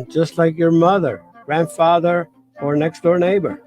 just like your mother, grandfather, or next door neighbor.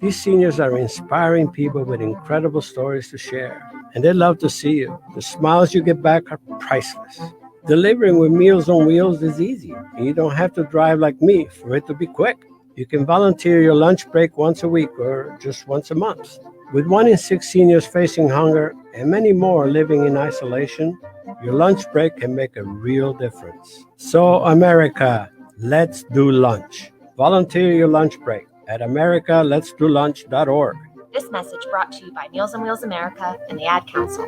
These seniors are inspiring people with incredible stories to share, and they love to see you. The smiles you get back are priceless. Delivering with Meals on Wheels is easy, and you don't have to drive like me for it to be quick. You can volunteer your lunch break once a week or just once a month. With 1 in 6 seniors facing hunger and many more living in isolation, your lunch break can make a real difference. So, America, let's do lunch. Volunteer your lunch break at americaletsdolunch.org. This message brought to you by Meals on Wheels America and the Ad Council.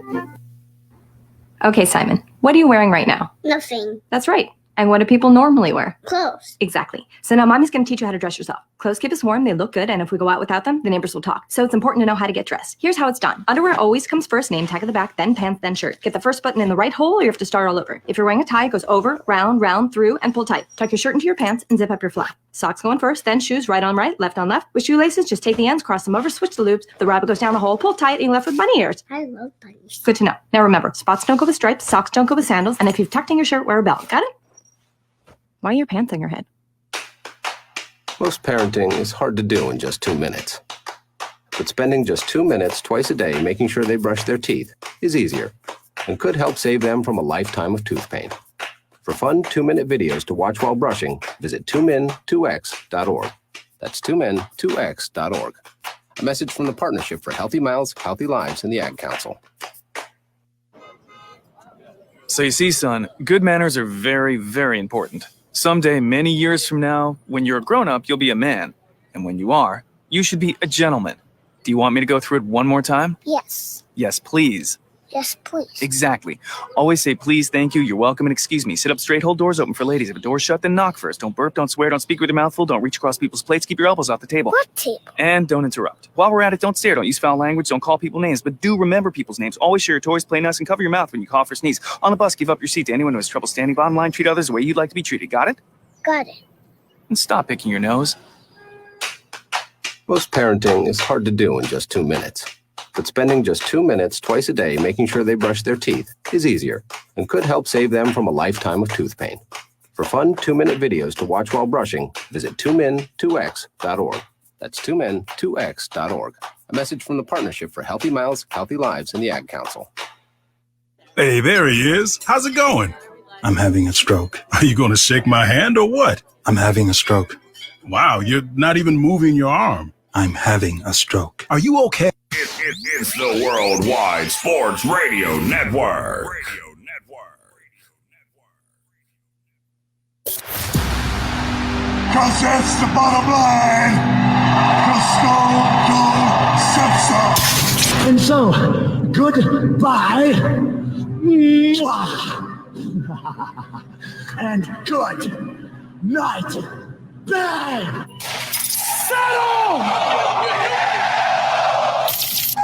Okay, Simon, what are you wearing right now? Nothing. That's right. And what do people normally wear? Clothes. Exactly. So now Mommy's going to teach you how to dress yourself. Clothes keep us warm, they look good, and if we go out without them, the neighbors will talk. So it's important to know how to get dressed. Here's how it's done. Underwear always comes first, name tag at the back, then pants, then shirt. Get the first button in the right hole or you have to start all over. If you're wearing a tie, it goes over, round, through, and pull tight. Tuck your shirt into your pants and zip up your fly. Socks going first, then shoes right on right, left on left. With shoelaces, just take the ends, cross them over, switch the loops. The rabbit goes down the hole, pull tight, and you're left with bunny ears. I love bunnies. Good to know. Now remember, spots don't go with stripes, socks don't go with sandals, and if you've tucked in your shirt, wear a belt. Got it? Why are your pants on your head? Most parenting is hard to do in just 2 minutes. But spending just 2 minutes twice a day making sure they brush their teeth is easier and could help save them from a lifetime of tooth pain. For fun 2-minute videos to watch while brushing, visit 2min2x.org. That's 2min2x.org. A message from the Partnership for Healthy Mouths, Healthy Lives, and the Ad Council. So you see, son, good manners are very, very important. Someday, many years from now, when you're a grown-up, you'll be a man. And when you are, you should be a gentleman. Do you want me to go through it one more time? Yes. Yes, please. Yes, please. Exactly. Always say please, thank you, you're welcome, and excuse me. Sit up straight, hold doors open for ladies. If a door's shut, then knock first. Don't burp, don't swear, don't speak with your mouth full, don't reach across people's plates, keep your elbows off the table. What table? And don't interrupt. While we're at it, don't stare, don't use foul language, don't call people names, but do remember people's names. Always share your toys, play nice, and cover your mouth when you cough or sneeze. On the bus, give up your seat to anyone who has trouble standing bottom line. Treat others the way you'd like to be treated. Got it? Got it. And stop picking your nose. Most parenting is hard to do in just 2 minutes. But spending just 2 minutes twice a day making sure they brush their teeth is easier and could help save them from a lifetime of tooth pain. For fun 2-minute videos to watch while brushing, visit 2min2x.org. That's 2min2x.org. A message from the Partnership for Healthy Mouths, Healthy Lives, and the Ad Council. Hey, there he is. How's it going? I'm having a stroke. Are you going to shake my hand or what? I'm having a stroke. Wow, you're not even moving your arm. I'm having a stroke. Are you okay? It's the Worldwide Sports Radio Network. Cause that's the bottom line. Cause Stone Cold said so. And so, goodbye. And good night. Bang! Settle!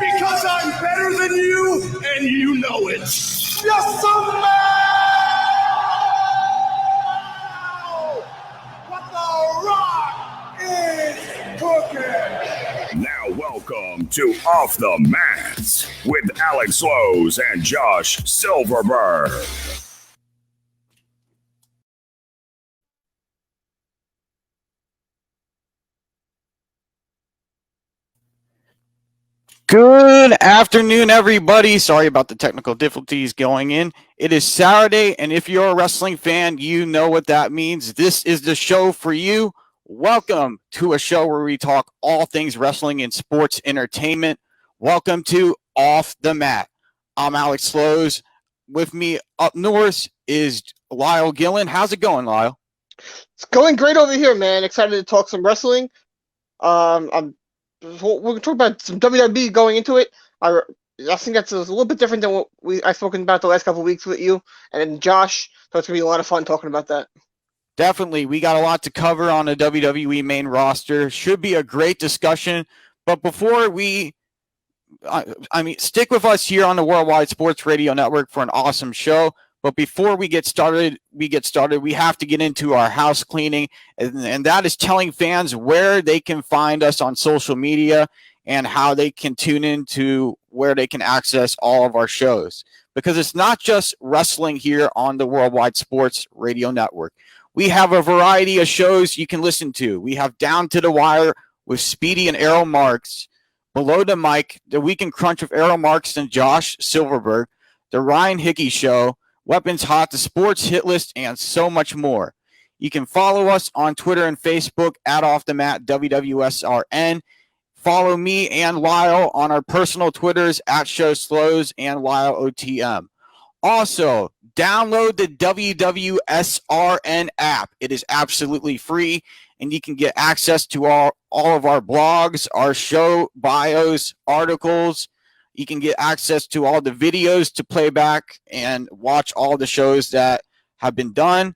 Because I'm better than you, and you know it. Yes, sir. What the Rock is cooking. Now welcome to Off the Mats with Alex Lowe's and Josh Silverberg. Good afternoon, everybody. Sorry about the technical difficulties going in. It is Saturday, and if you're a wrestling fan, you know what that means. This is the show for you. Welcome to a show where we talk all things wrestling and sports entertainment. Welcome to Off the Mat. I'm Alex Lowe's. With me up north is Lyle Gillen. How's it going, Lyle? It's going great over here, man. Excited to talk some wrestling. We're going to talk about some WWE going into it. I think that's a little bit different than what I've spoken about the last couple of weeks with you and Josh. So it's going to be a lot of fun talking about that. Definitely. We got a lot to cover on the WWE main roster. Should be a great discussion. But before stick with us here on the Worldwide Sports Radio Network for an awesome show. But before we get started, we have to get into our house cleaning, and that is telling fans where they can find us on social media and how they can tune into where they can access all of our shows. Because it's not just wrestling here on the Worldwide Sports Radio Network. We have a variety of shows you can listen to. We have Down to the Wire with Speedy and Errol Marks, Below the Mic, The Weekend Crunch with Errol Marks and Josh Silverberg, The Ryan Hickey Show, Weapons Hot, The Sports Hit List, and so much more. You can follow us on Twitter and Facebook at Off the Mat WWSRN. Follow me and Lyle on our personal Twitters at Show Slows and Lyle OTM. Also, download the WWSRN app. It is absolutely free, and you can get access to all of our blogs, our show bios, articles. You can get access to all the videos to play back and watch all the shows that have been done,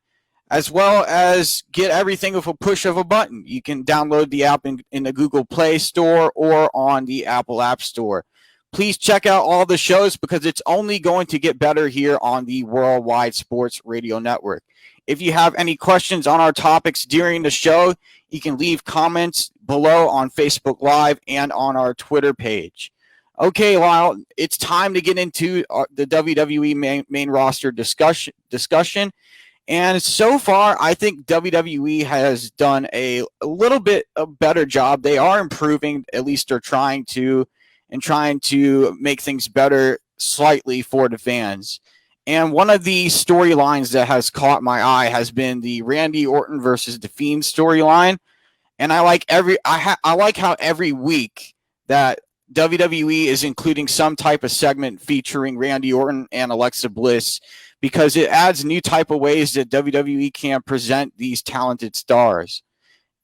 as well as get everything with a push of a button. You can download the app in the Google Play Store or on the Apple App Store. Please check out all the shows because it's only going to get better here on the Worldwide Sports Radio Network. If you have any questions on our topics during the show, you can leave comments below on Facebook Live and on our Twitter page. Okay, Lyle, it's time to get into the WWE main roster discussion. And so far, I think WWE has done a little bit a better job. They are improving, at least they're trying to make things better slightly for the fans. And one of the storylines that has caught my eye has been the Randy Orton versus The Fiend storyline. And I like how every week that WWE is including some type of segment featuring Randy Orton and Alexa Bliss, because it adds new type of ways that WWE can present these talented stars.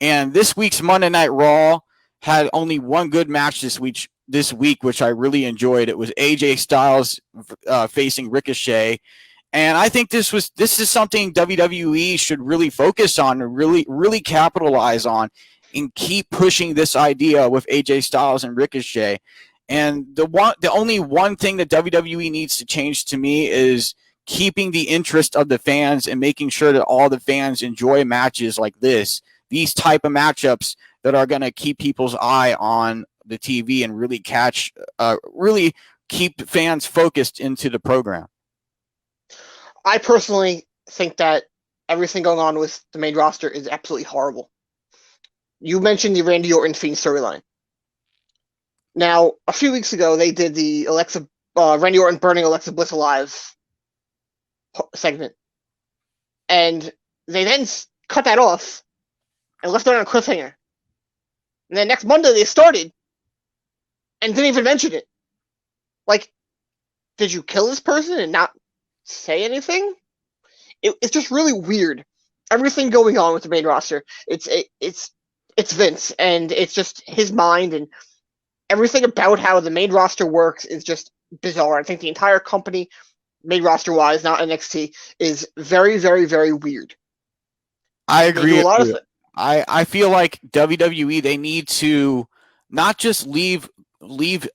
And this week's Monday Night Raw had only one good match this week, which I really enjoyed. It was AJ Styles facing Ricochet. And I think this is something WWE should really focus on and really capitalize on and keep pushing this idea with AJ Styles and Ricochet. And the only one thing that WWE needs to change to me is keeping the interest of the fans and making sure that all the fans enjoy matches like this, these type of matchups that are going to keep people's eye on the TV and really keep fans focused into the program. I personally think that everything going on with the main roster is absolutely horrible. You mentioned the Randy Orton Fiend storyline. Now, a few weeks ago, they did the Randy Orton burning Alexa Bliss alive segment. And they then cut that off and left it on a cliffhanger. And then next Monday, they started and didn't even mention it. Like, did you kill this person and not say anything? It's just really weird. Everything going on with the main roster, it's Vince, and it's just his mind, and everything about how the main roster works is just bizarre. I think the entire company, main roster wise, not NXT, is very, very, very weird. I agree. I feel like WWE, they need to not just leave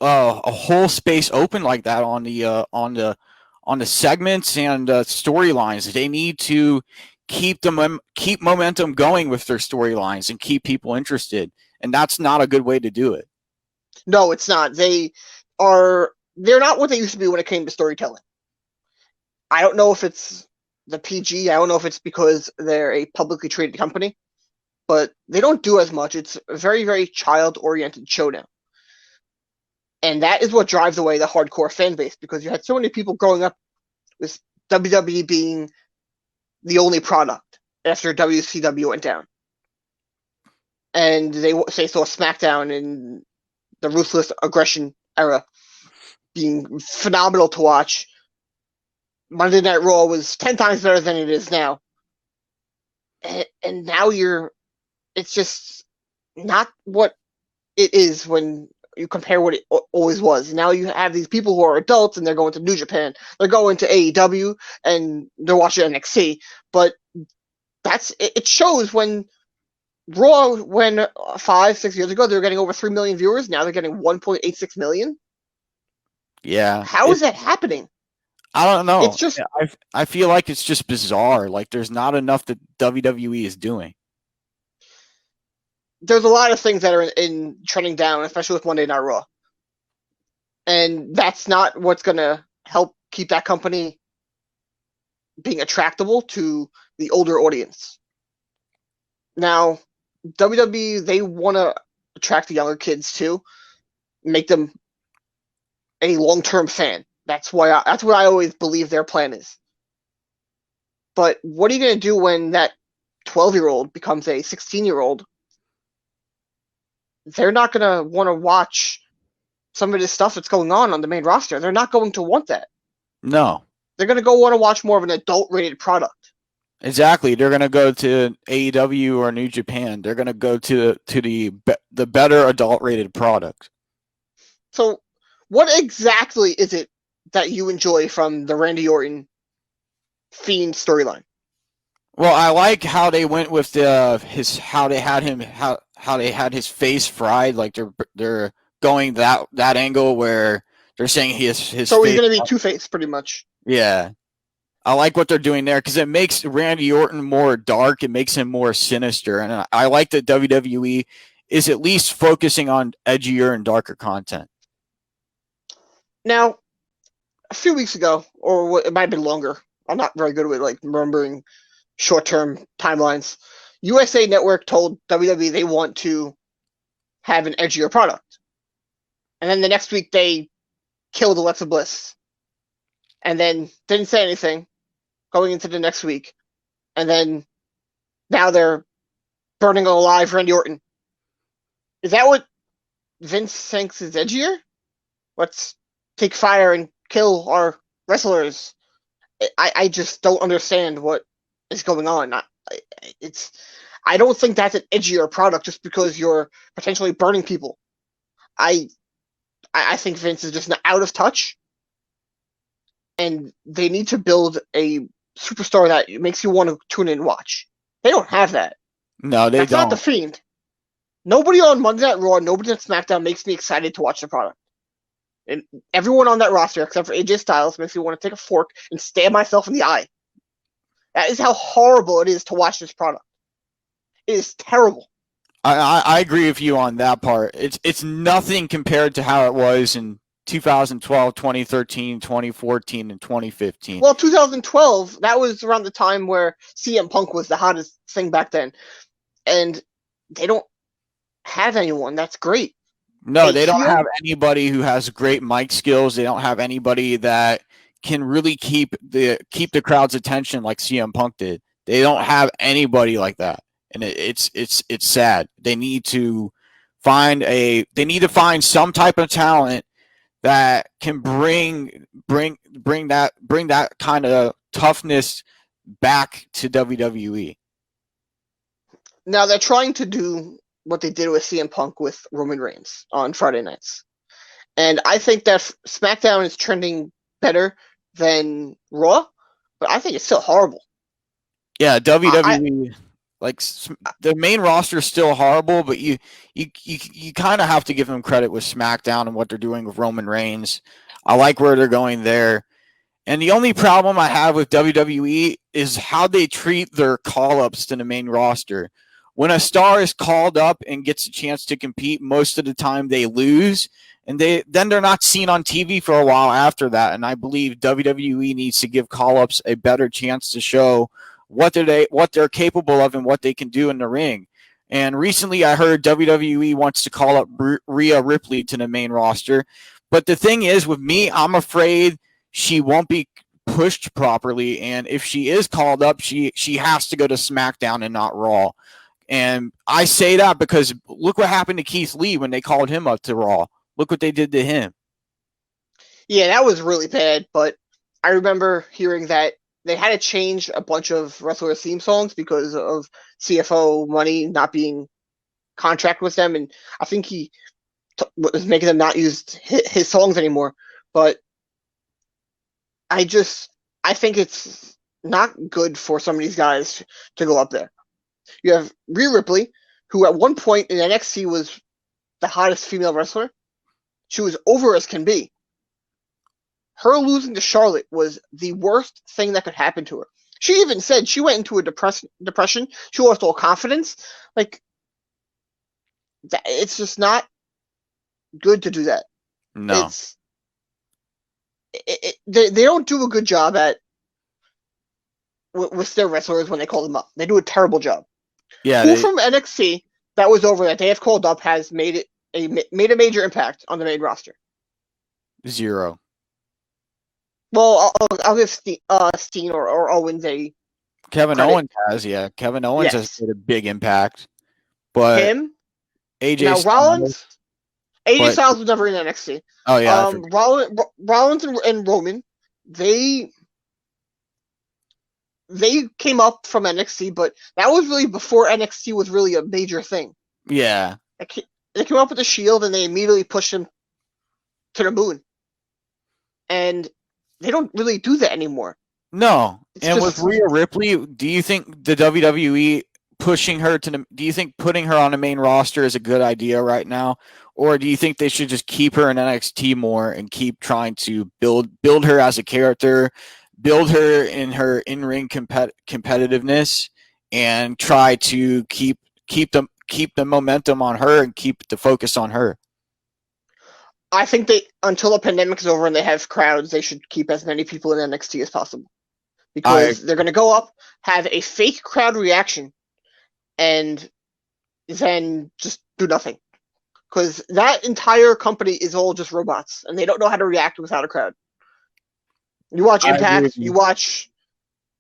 a whole space open like that on the segments and storylines. They need to keep momentum going with their storylines and keep people interested. And that's not a good way to do it. No, it's not. They're not what they used to be when it came to storytelling. I don't know if it's the PG. I don't know if it's because they're a publicly traded company, but they don't do as much. It's a very, very child-oriented show now. And that is what drives away the hardcore fan base, because you had so many people growing up with WWE being the only product after WCW went down. And they saw SmackDown in the Ruthless Aggression era being phenomenal to watch. Monday Night Raw was 10 times better than it is now. And now it's just not what it is when you compare what it always was. Now you have these people who are adults and they're going to New Japan, they're going to AEW, and they're watching NXT. But it shows when Raw, when 5-6 years ago they were getting over 3 million viewers, now they're getting 1.86 million. Yeah. How is that happening? I don't know. It's just I feel like it's just bizarre. Like there's not enough that WWE is doing. There's a lot of things that are in trending down, especially with Monday Night Raw. And that's not what's going to help keep that company being attractable to the older audience. Now, WWE, they want to attract the younger kids too, make them a long-term fan. That's what I always believe their plan is. But what are you going to do when that 12-year-old becomes a 16-year-old? They're not going to want to watch some of this stuff that's going on the main roster. They're not going to want that. No. They're going to go want to watch more of an adult-rated product. Exactly. They're going to go to AEW or New Japan. They're going to go to the better adult-rated product. So, what exactly is it that you enjoy from the Randy Orton Fiend storyline? Well, I like how they went with how they had his face fried. Like they're going that angle where they're saying his So face, he's going to be Two-Face, pretty much. Yeah. I like what they're doing there because it makes Randy Orton more dark. It makes him more sinister. And I like that WWE is at least focusing on edgier and darker content. Now, a few weeks ago, or it might have been longer, I'm not very good with remembering short-term timelines, USA Network told WWE they want to have an edgier product. And then the next week they killed Alexa Bliss. And then didn't say anything going into the next week. And then now they're burning alive Randy Orton. Is that what Vince thinks is edgier? Let's take fire and kill our wrestlers. I just don't understand what is going on. I don't think that's an edgier product just because you're potentially burning people. I think Vince is just out of touch. And they need to build a superstar that makes you want to tune in and watch. They don't have that. No, That's not the Fiend. Nobody on Monday Night Raw, nobody on SmackDown makes me excited to watch the product. And everyone on that roster, except for AJ Styles, makes me want to take a fork and stab myself in the eye. That is how horrible it is to watch this product. It is terrible. I agree with you on that part. It's nothing compared to how it was in 2012, 2013, 2014, and 2015. Well, 2012, that was around the time where CM Punk was the hottest thing back then. And they don't have anyone that's great. No, they don't have anybody who has great mic skills. They don't have anybody that can really keep the crowd's attention like CM Punk did. They don't have anybody like that. And it's sad. They need to find some type of talent that can bring that kind of toughness back to WWE. Now they're trying to do what they did with CM Punk with Roman Reigns on Friday nights. And I think that SmackDown is trending better than Raw, but I think it's still horrible. Yeah, WWE the main roster is still horrible, but you kind of have to give them credit with SmackDown and what they're doing with Roman Reigns. I like where they're going there. And the only problem I have with WWE is how they treat their call-ups to the main roster. When a star is called up and gets a chance to compete, most of the time they lose, and then they're not seen on TV for a while after that. And I believe WWE needs to give call-ups a better chance to show what they're capable of and what they can do in the ring. And recently I heard WWE wants to call up Rhea Ripley to the main roster. But the thing is, with me, I'm afraid she won't be pushed properly. And if she is called up, she has to go to SmackDown and not Raw. And I say that because look what happened to Keith Lee when they called him up to Raw. Look what they did to him. Yeah, that was really bad. But I remember hearing that they had to change a bunch of wrestler theme songs because of CFO money not being contract with them. And I think he was making them not use his songs anymore. But I think it's not good for some of these guys to go up there. You have Rhea Ripley, who at one point in NXT was the hottest female wrestler. She was over as can be. Her losing to Charlotte was the worst thing that could happen to her. She even said she went into a depression. She lost all confidence. It's just not good to do that. No. They don't do a good job with their wrestlers when they call them up. They do a terrible job. Yeah, Who from NXT that was over that they have called up has made a major impact on the main roster? 0. Well, I'll give Steen or Owens a Kevin credit. Owens has, yeah. Kevin Owens has Yes. made a big impact. But Him. AJ Now Styles, AJ Styles was never in NXT. oh yeah, Rollins and Roman, they came up from NXT, but that was really before NXT was really a major thing. yeah. They came up with the Shield and they immediately pushed him to the moon. And they don't really do that anymore. No. It's and just- with Rhea Ripley, do you think the WWE pushing her to do you think putting her on the main roster is a good idea right now? Or do you think they should just keep her in NXT more and keep trying to build her as a character, build her in her in-ring competitiveness, and try to keep the momentum on her and keep the focus on her? I think until the pandemic is over and they have crowds, they should keep as many people in NXT as possible. Because they're going to go up, have a fake crowd reaction, and then just do nothing. Because that entire company is all just robots, and they don't know how to react without a crowd. You watch Impact, you watch,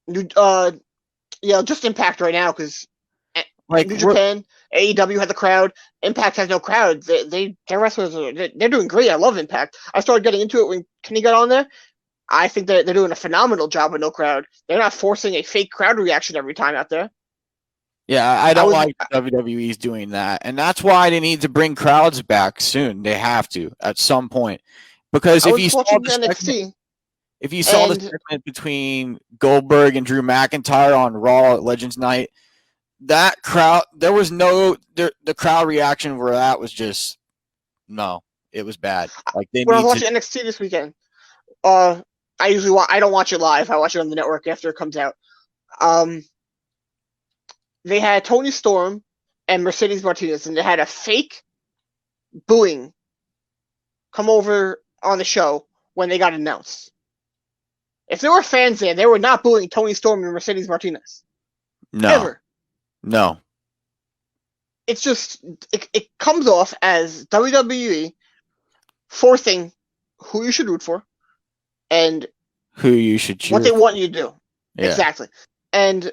just Impact right now, because New Japan, AEW had the crowd. Impact has no crowd. Their wrestlers they're doing great. I love Impact. I started getting into it when Kenny got on there. I think they're doing a phenomenal job with no crowd. They're not forcing a fake crowd reaction every time out there. Yeah, I don't like WWE's doing that, and that's why they need to bring crowds back soon. They have to at some point, because if you saw the segment between Goldberg and Drew McIntyre on Raw at Legends Night, that crowd, there was the crowd reaction for that was just no, it was bad. Like when I was watching NXT this weekend, I don't watch it live. I watch it on the network after it comes out. They had Toni Storm and Mercedes Martinez, and they had a fake booing come over on the show when they got announced. If there were fans there, they were not booing Toni Storm and Mercedes Martinez. No. Ever. No. It's just, it comes off as WWE forcing who you should root for and who you should choose. What they want you to do. Yeah. Exactly. And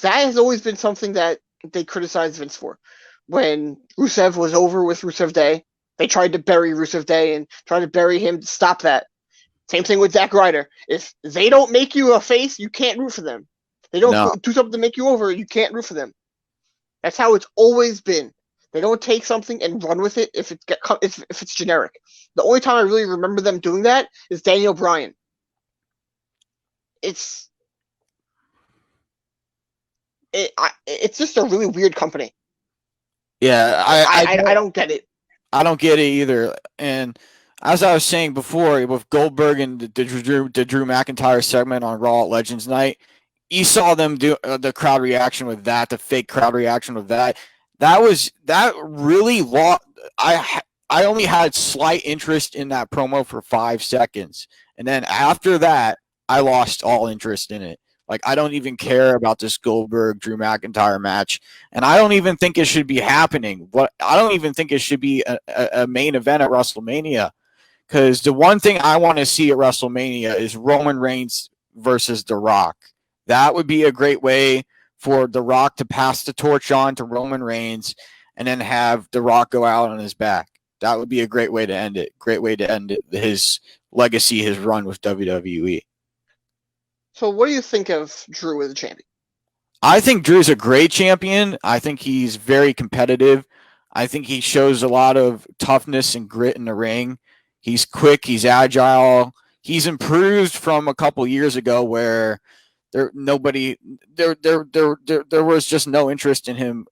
that has always been something that they criticized Vince for. When Rusev was over with Rusev Day, they tried to bury Rusev Day and tried to bury him to stop that. Same thing with Zack Ryder. If they don't make you a face, you can't root for them. They don't do something to make you over, you can't root for them. That's how it's always been. They don't take something and run with it if it's generic. The only time I really remember them doing that is Daniel Bryan. It's just a really weird company. Yeah, I don't get it. I don't get it either. And as I was saying before, with Goldberg and the Drew McIntyre segment on Raw at Legends Night, you saw them do the crowd reaction with that, the fake crowd reaction with that. That really lost. I only had slight interest in that promo for 5 seconds, and then after that, I lost all interest in it. Like, I don't even care about this Goldberg Drew McIntyre match, and I don't even think it should be happening. I don't even think it should be a main event at WrestleMania, because the one thing I want to see at WrestleMania is Roman Reigns versus The Rock. That would be a great way for The Rock to pass the torch on to Roman Reigns and then have The Rock go out on his back. That would be a great way to end it. Great way to end his legacy, his run with WWE. So what do you think of Drew as a champion? I think Drew's a great champion. I think he's very competitive. I think he shows a lot of toughness and grit in the ring. He's quick. He's agile. He's improved from a couple years ago where there was just no interest in him.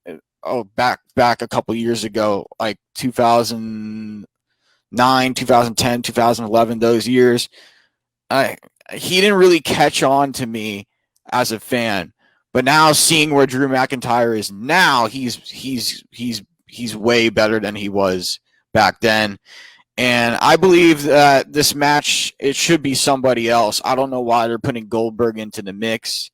Back a couple years ago, like 2009, 2010, 2011, those years. He didn't really catch on to me as a fan, but now seeing where Drew McIntyre is now, he's way better than he was back then. And I believe that this match, it should be somebody else. I don't know why they're putting Goldberg into the mix.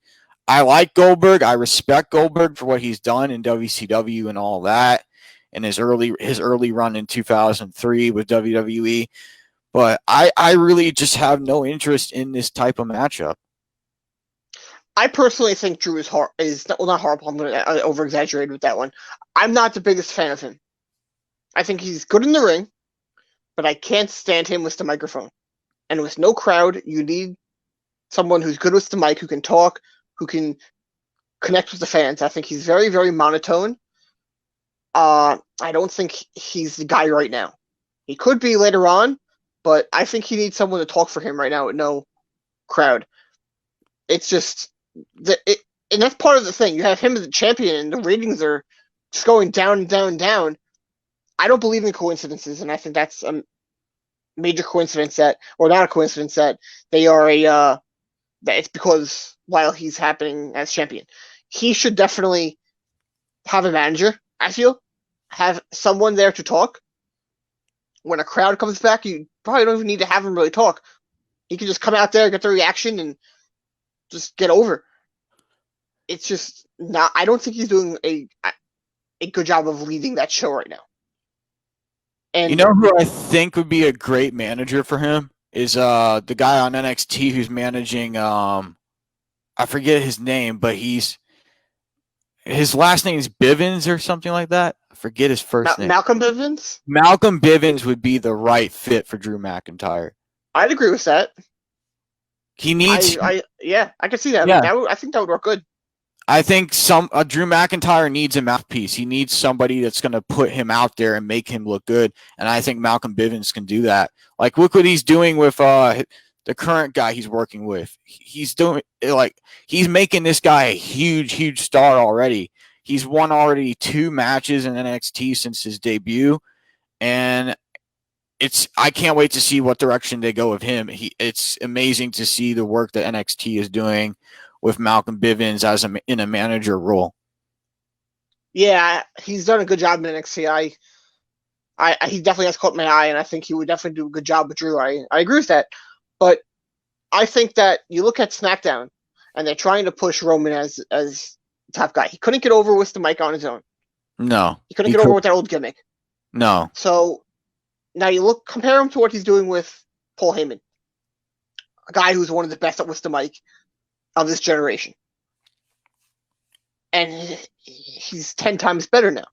I like Goldberg. I respect Goldberg for what he's done in WCW and all that, and his early run in 2003 with WWE. But I really just have no interest in this type of matchup. I personally think Drew is not horrible. I'm going to over exaggerate with that one. I'm not the biggest fan of him. I think he's good in the ring, but I can't stand him with the microphone. And with no crowd, you need someone who's good with the mic, who can talk, who can connect with the fans. I think he's very, very monotone. I don't think he's the guy right now. He could be later on, but I think he needs someone to talk for him right now with no crowd. It's just and that's part of the thing. You have him as a champion, and the ratings are just going down and down and down. I don't believe in coincidences, and I think that's a major coincidence or not a coincidence that they are that it's because while he's happening as champion, he should definitely have a manager. I feel have someone there to talk. When a crowd comes back, you probably don't even need to have him really talk. He can just come out there, get the reaction, and just get over. It's just not. I don't think he's doing a good job of leading that show right now. And you know who I think would be a great manager for him is the guy on NXT who's managing. I forget his name, but his last name is Bivens or something like that. I forget his first name. Malcolm Bivens. Malcolm Bivens would be the right fit for Drew McIntyre. I'd agree with that. He needs. I can see that. Yeah. I think that would work good. I think Drew McIntyre needs a mouthpiece. He needs somebody that's going to put him out there and make him look good. And I think Malcolm Bivens can do that. Like, look what he's doing with the current guy he's working with. He's making this guy a huge, huge star already. He's won already 2 matches in NXT since his debut, and I can't wait to see what direction they go with him. It's amazing to see the work that NXT is doing with Malcolm Bivens in a manager role. Yeah, he's done a good job in NXT. He definitely has caught my eye, and I think he would definitely do a good job with Drew. I agree with that. But I think that you look at SmackDown, and they're trying to push Roman as top guy. He couldn't get over with the mic on his own. No. He couldn't get over with that old gimmick. No. So now you compare him to what he's doing with Paul Heyman, a guy who's one of the best with the mic of this generation. And he's 10 times better now.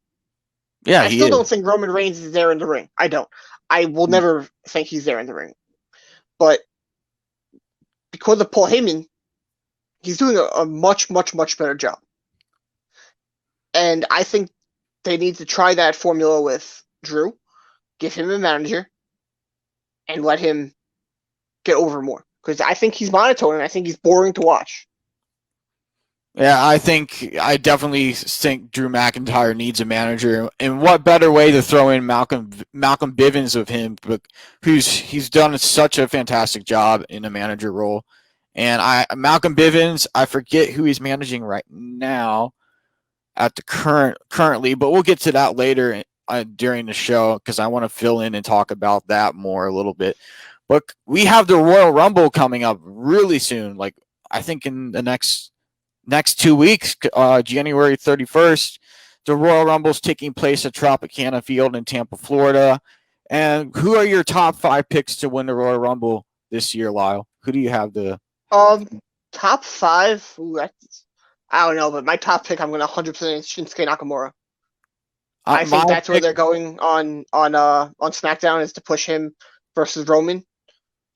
Yeah, I still don't think Roman Reigns is there in the ring. I don't. I will never think he's there in the ring. But because of Paul Heyman, he's doing a much, much, much better job. And I think they need to try that formula with Drew, give him a manager, and let him get over more. Because I think he's monotone, and I think he's boring to watch. Yeah, I definitely think Drew McIntyre needs a manager, and what better way to throw in Malcolm Bivens with him, he's done such a fantastic job in a manager role. And Malcolm Bivens, I forget who he's managing right now at the currently, but we'll get to that later during the show because I want to fill in and talk about that more a little bit. But we have the Royal Rumble coming up really soon, like I think in the next 2 weeks, January 31st, the Royal Rumble is taking place at Tropicana Field in Tampa, Florida. And who are your top 5 picks to win the Royal Rumble this year, Lyle? Who do you have to? Top 5? Ooh, I don't know, but my top pick, I'm going to 100% Shinsuke Nakamura. I think that's where they're going on SmackDown, is to push him versus Roman.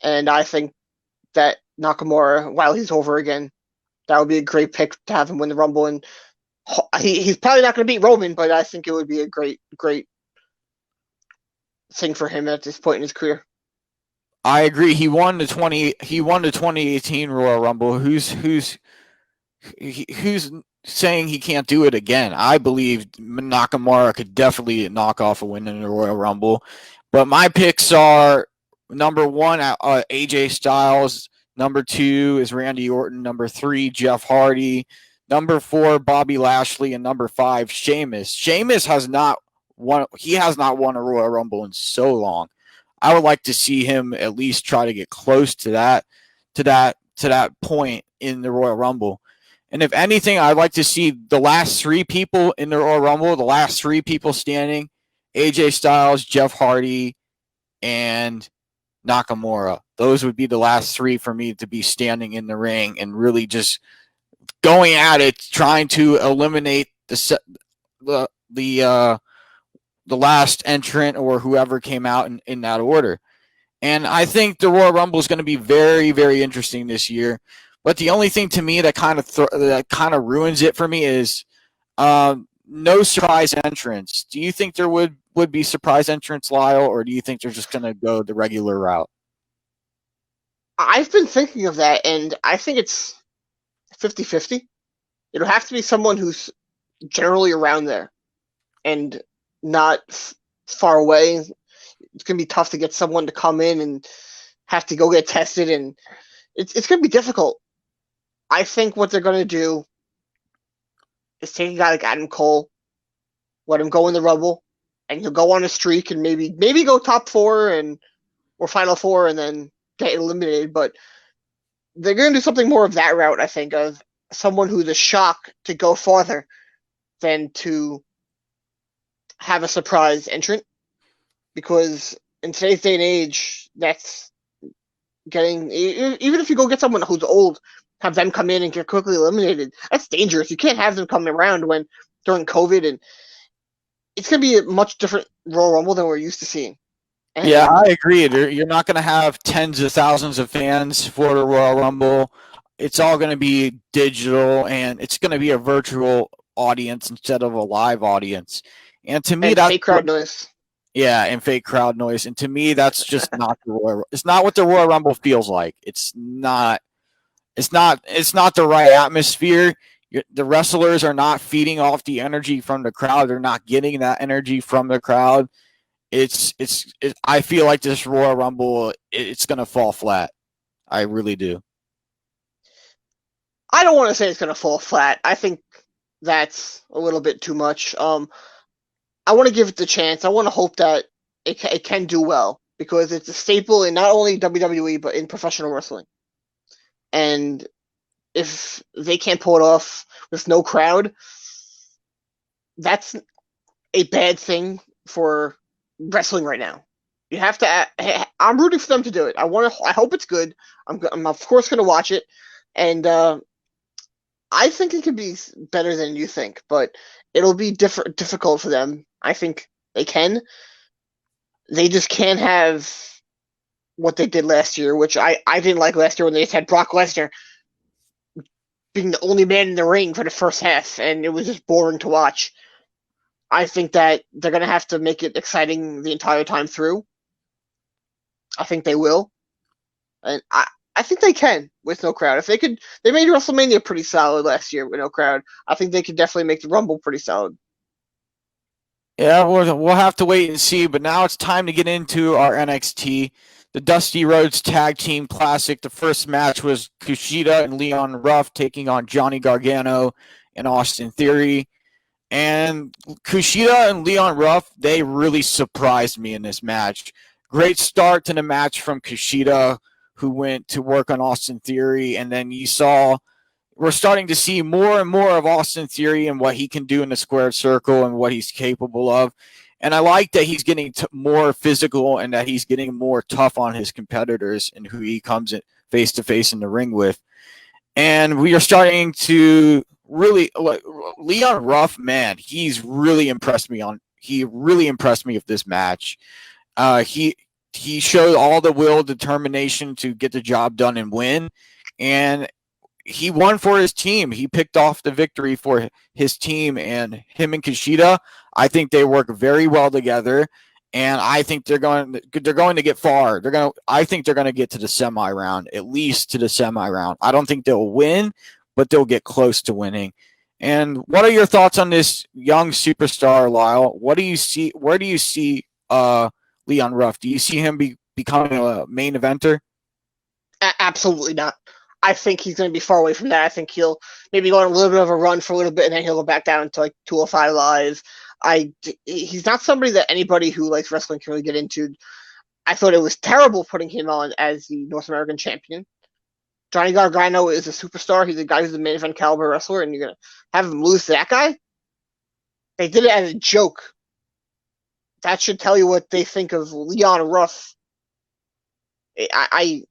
And I think that Nakamura, while he's over again, that would be a great pick to have him win the Rumble. And he's probably not going to beat Roman, but I think it would be a great, great thing for him at this point in his career. I agree. He won the 2018 Royal Rumble. Who's saying he can't do it again? I believe Nakamura could definitely knock off a win in the Royal Rumble. But my picks are number 1, AJ Styles. Number 2 is Randy Orton. Number 3, Jeff Hardy. Number 4, Bobby Lashley. And number 5, Sheamus. Sheamus has not won a Royal Rumble in so long. I would like to see him at least try to get close to that point in the Royal Rumble. And if anything, I'd like to see the last 3 people in the Royal Rumble, the last 3 people standing, AJ Styles, Jeff Hardy, and Nakamura. Those would be the last 3 for me to be standing in the ring and really just going at it, trying to eliminate the last entrant or whoever came out in that order. And I think the Royal Rumble is going to be very, very interesting this year. But the only thing to me that kind of ruins it for me is no surprise entrance. Do you think there would be surprise entrance, Lyle, or do you think they're just going to go the regular route? I've been thinking of that, and I think it's 50-50. It'll have to be someone who's generally around there and not far away. It's going to be tough to get someone to come in and have to go get tested, and it's going to be difficult. I think what they're going to do is take a guy like Adam Cole, let him go in the Rumble, and he'll go on a streak and maybe go top 4 or final 4 and then get eliminated. But they're going to do something more of that route, I think, of someone who's a shock to go farther than to have a surprise entrant. Because in today's day and age, that's getting, even if you go get someone who's old, have them come in and get quickly eliminated, that's dangerous. You can't have them come around during COVID, and it's going to be a much different Royal Rumble than we're used to seeing. And yeah, I agree. You're not going to have tens of thousands of fans for the Royal Rumble. It's all going to be digital, and it's going to be a virtual audience instead of a live audience. And to me, that's fake crowd noise. Yeah, and fake crowd noise. And to me, that's just not the Royal. It's not what the Royal Rumble feels like. It's not the right atmosphere. The wrestlers are not feeding off the energy from the crowd. They're not getting that energy from the crowd. I feel like this Royal Rumble, it's going to fall flat. I really do. I don't want to say it's going to fall flat. I think that's a little bit too much. I want to give it the chance. I want to hope that it can do well, because it's a staple in not only WWE but in professional wrestling. And if they can't pull it off with no crowd, that's a bad thing for wrestling right now. You have to. I'm rooting for them to do it. I hope it's good. I'm of course going to watch it, and I think it could be better than you think, but it'll be difficult for them. I think they can. They just can't have what they did last year, which I didn't like last year when they just had Brock Lesnar being the only man in the ring for the first half, and it was just boring to watch. I think that they're going to have to make it exciting the entire time through. I think they will. And I think they can with no crowd. If they could, they made WrestleMania pretty solid last year with no crowd. I think they could definitely make the Rumble pretty solid. Yeah, we'll have to wait and see. But now it's time to get into our NXT, the Dusty Rhodes Tag Team Classic. The first match was Kushida and Leon Ruff taking on Johnny Gargano and Austin Theory. And Kushida and Leon Ruff, they really surprised me in this match. Great start to the match from Kushida, who went to work on Austin Theory. And then we're starting to see more and more of Austin Theory and what he can do in the squared circle and what he's capable of. And I like that he's getting more physical and that he's getting more tough on his competitors and who he comes in face-to-face in the ring with. And we are starting to really Leon Ruff, man, he really impressed me with this match. He showed all the will, determination to get the job done and win, and he won for his team. He picked off the victory for his team, and him and Kushida, I think they work very well together, and I think they're going to get far. I think they're going to get to the semi-round, at least to the semi-round. I don't think they'll win, but they'll get close to winning. And what are your thoughts on this young superstar, Lyle? What do you see? Where do you see Leon Ruff? Do you see him becoming a main eventer? Absolutely not. I think he's going to be far away from that. I think he'll maybe go on a little bit of a run for a little bit, and then he'll go back down to like 205 Live. He's not somebody that anybody who likes wrestling can really get into. I thought it was terrible putting him on as the North American champion. Johnny Gargano is a superstar. He's a guy who's a main event caliber wrestler, and you're gonna have him lose to that guy? They did it as a joke. That should tell you what they think of Leon Ruff. I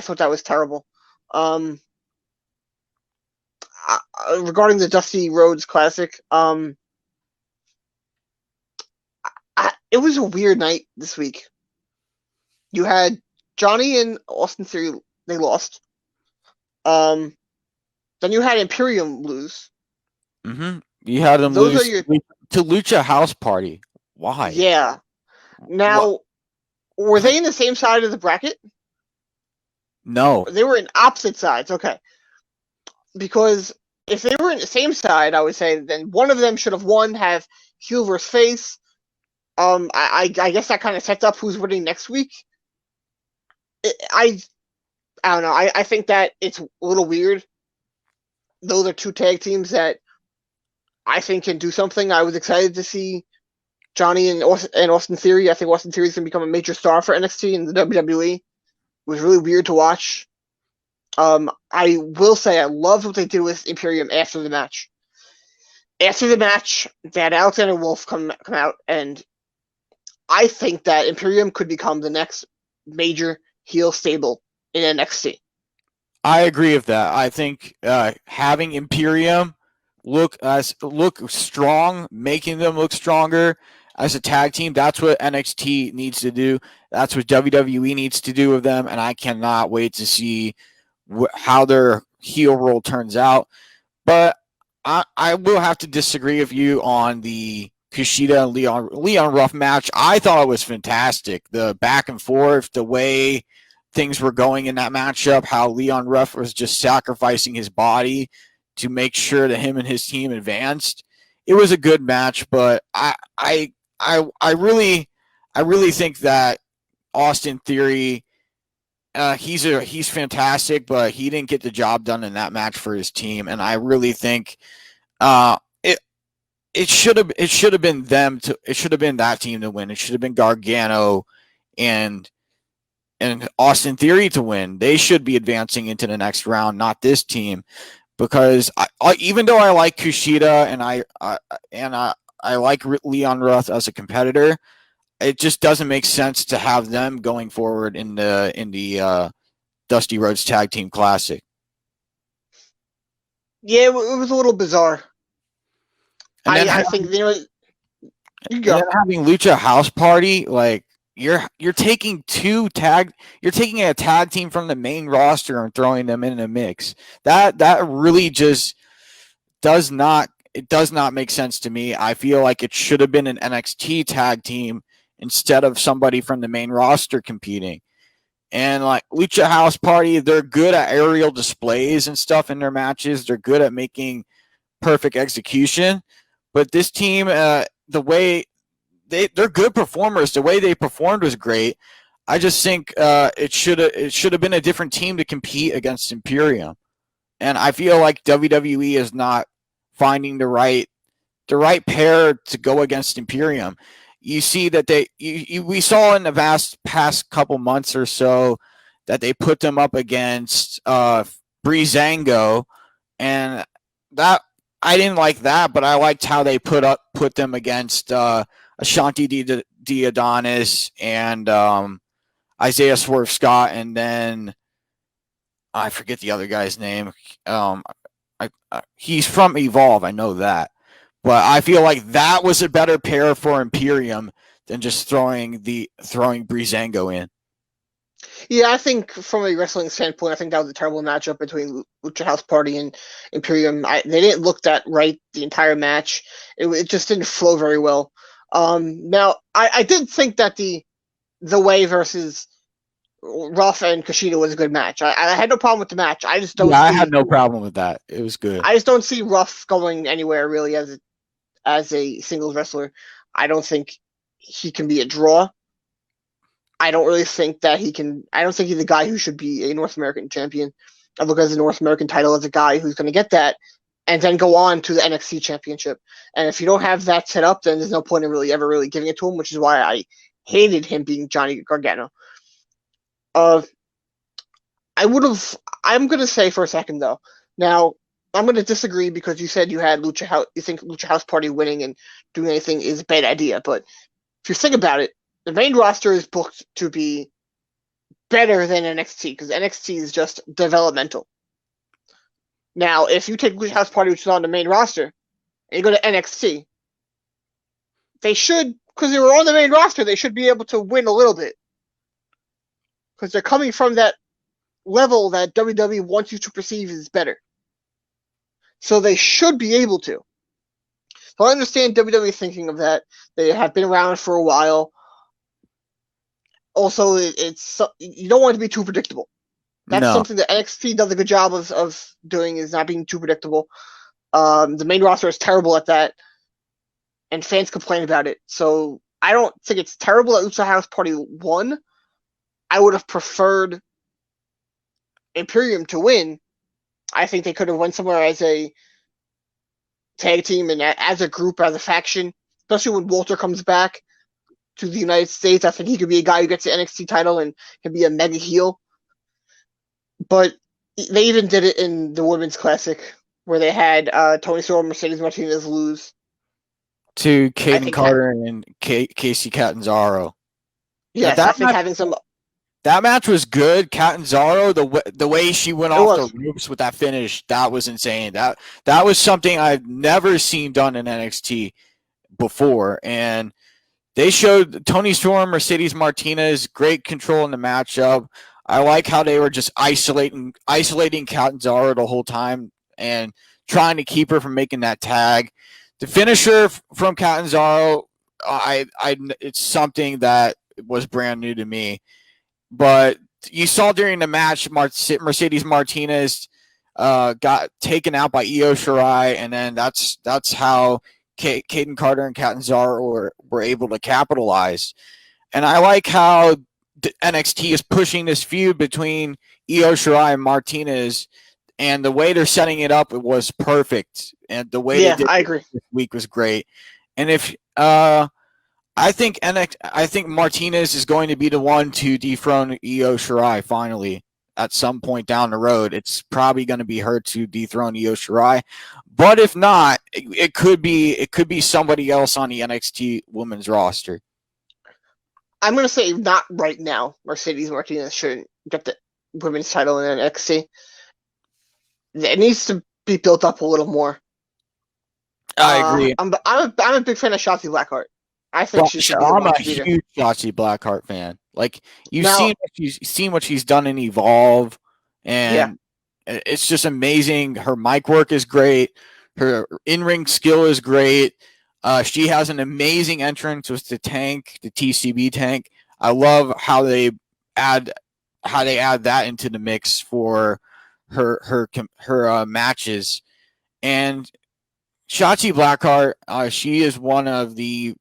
thought that was terrible. Regarding the Dusty Rhodes Classic, it was a weird night this week. You had Johnny and Austin Theory, they lost. Then you had Imperium lose. Mm-hmm. You had them Those lose are your... to Lucha House Party. Why? Yeah. Now, were they in the same side of the bracket? No. They were in opposite sides. Okay. Because if they were in the same side, I would say then one of them should have won, have heel versus face. I guess that kind of sets up who's winning next week. I don't know. I think that it's a little weird. Those are two tag teams that I think can do something. I was excited to see Johnny and Austin Theory. I think Austin Theory is going to become a major star for NXT and the WWE. It was really weird to watch. I will say I loved what they did with Imperium after the match. After the match, they had Alexander Wolf come out, and I think that Imperium could become the next major heel stable in NXT. I agree with that. I think having Imperium look strong, making them look stronger as a tag team, that's what NXT needs to do. That's what WWE needs to do with them, and I cannot wait to see how their heel role turns out. But I will have to disagree with you on the Kushida and Leon Ruff match. I thought it was fantastic. The back and forth, the way things were going in that matchup, how Leon Ruff was just sacrificing his body to make sure that him and his team advanced. It was a good match, but I really think that Austin Theory, he's fantastic, but he didn't get the job done in that match for his team, and I really think it should have been them to. It should have been that team to win. It should have been Gargano and Austin Theory to win. They should be advancing into the next round, not this team, because even though I like Kushida and I like Leon Ruff as a competitor, it just doesn't make sense to have them going forward in the Dusty Rhodes Tag Team Classic. Yeah, it was a little bizarre. I think you go. Having Lucha House Party, like you're taking a tag team from the main roster and throwing them in a mix. That really just does not make sense to me. I feel like it should have been an NXT tag team instead of somebody from the main roster competing. And like Lucha House Party, they're good at aerial displays and stuff in their matches. They're good at making perfect execution. But this team, the way they're good performers. The way they performed was great. I just think it should have been a different team to compete against Imperium. And I feel like WWE is not finding the right pair to go against Imperium. You see that we saw in the past couple months or so that they put them up against Breezango, and that I didn't like that, but I liked how they put them against Ashanti Diadonis and Isaiah Swerve Scott, and then I forget the other guy's name. He's from Evolve, I know that. But I feel like that was a better pair for Imperium than just throwing Breezango in. Yeah, I think from a wrestling standpoint, I think that was a terrible matchup between Lucha House Party and Imperium. They didn't look that right the entire match. It just didn't flow very well. Now, I did think that the Way versus Ruff and Kushida was a good match. I had no problem with the match. I just don't. I had no problem with that. It was good. I just don't see Ruff going anywhere really as a singles wrestler. I don't think he can be a draw. I don't really think that he can. I don't think he's a guy who should be a North American champion. I look at the North American title as a guy who's going to get that and then go on to the NXT championship. And if you don't have that set up, then there's no point in ever really giving it to him, which is why I hated him being Johnny Gargano. I'm gonna say for a second though. Now I'm gonna disagree because you said you had Lucha House. You think Lucha House Party winning and doing anything is a bad idea, but if you think about it, the main roster is booked to be better than NXT because NXT is just developmental. Now, if you take Lucha House Party, which is on the main roster, and you go to NXT, they should, because they were on the main roster, they should be able to win a little bit. Because they're coming from that level that WWE wants you to perceive as better. So they should be able to. So I understand WWE thinking of that. They have been around for a while. Also, it's you don't want it to be too predictable. That's something that NXT does a good job of doing, is not being too predictable. The main roster is terrible at that, and fans complain about it. So I don't think it's terrible that Lucha House Party won. I would have preferred Imperium to win. I think they could have went somewhere as a tag team and as a group, as a faction, especially when Walter comes back to the United States. I think he could be a guy who gets the NXT title and can be a mega heel. But they even did it in the Women's Classic, where they had Toni Storm and Mercedes Martinez lose to Kaden Carter and Casey Catanzaro. Yes, I think having some. That match was good. Catanzaro, the way she went off the ropes with that finish, that was insane. That was something I've never seen done in NXT before, and they showed Toni Storm, Mercedes Martinez, great control in the matchup. I like how they were just isolating Catanzaro the whole time and trying to keep her from making that tag. The finisher from Catanzaro, it's something that was brand new to me. But you saw during the match, Mercedes Martinez got taken out by Io Shirai, and then that's how Kaden Carter and Catanzaro were able to capitalize. And I like how NXT is pushing this feud between Io Shirai and Martinez, and the way they're setting it up, it was perfect. And the way they did I agree. This week was great. And if I think Martinez is going to be the one to dethrone Io Shirai finally at some point down the road. It's probably going to be her to dethrone Io Shirai, but if not, it could be somebody else on the NXT women's roster. I'm going to say not right now. Mercedes Martinez shouldn't get the women's title in NXT. It needs to be built up a little more. I agree. I'm a big fan of Shotzi Blackheart. I think she should be I'm a huge Shotzi Blackheart fan. Like seen what she's done in Evolve, and it's just amazing. Her mic work is great. Her in-ring skill is great. She has an amazing entrance with the tank, the TCB tank. I love how they add that into the mix for her matches. And Shotzi Blackheart, she is one of the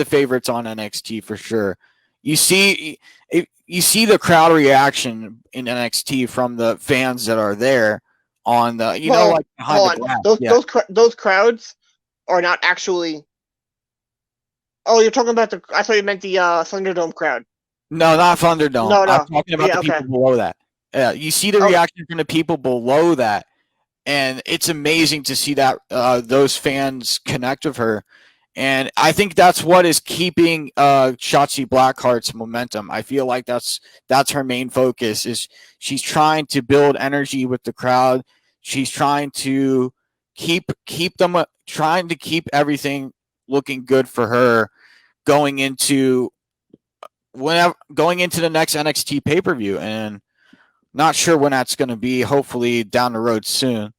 favorites on NXT for sure. You see the crowd reaction in NXT from the fans that are there on the behind the glass. Those crowds are not actually. Oh, you're talking about I thought you meant the Thunderdome crowd. No, not Thunderdome. No. I'm talking about the people below that. Yeah, you see the reaction from the people below that, and it's amazing to see that those fans connect with her. And I think that's what is keeping Shotzi Blackheart's momentum. I feel like that's her main focus. Is she's trying to build energy with the crowd. She's trying to keep everything looking good for her going into the next NXT pay-per-view. And not sure when that's going to be. Hopefully down the road soon.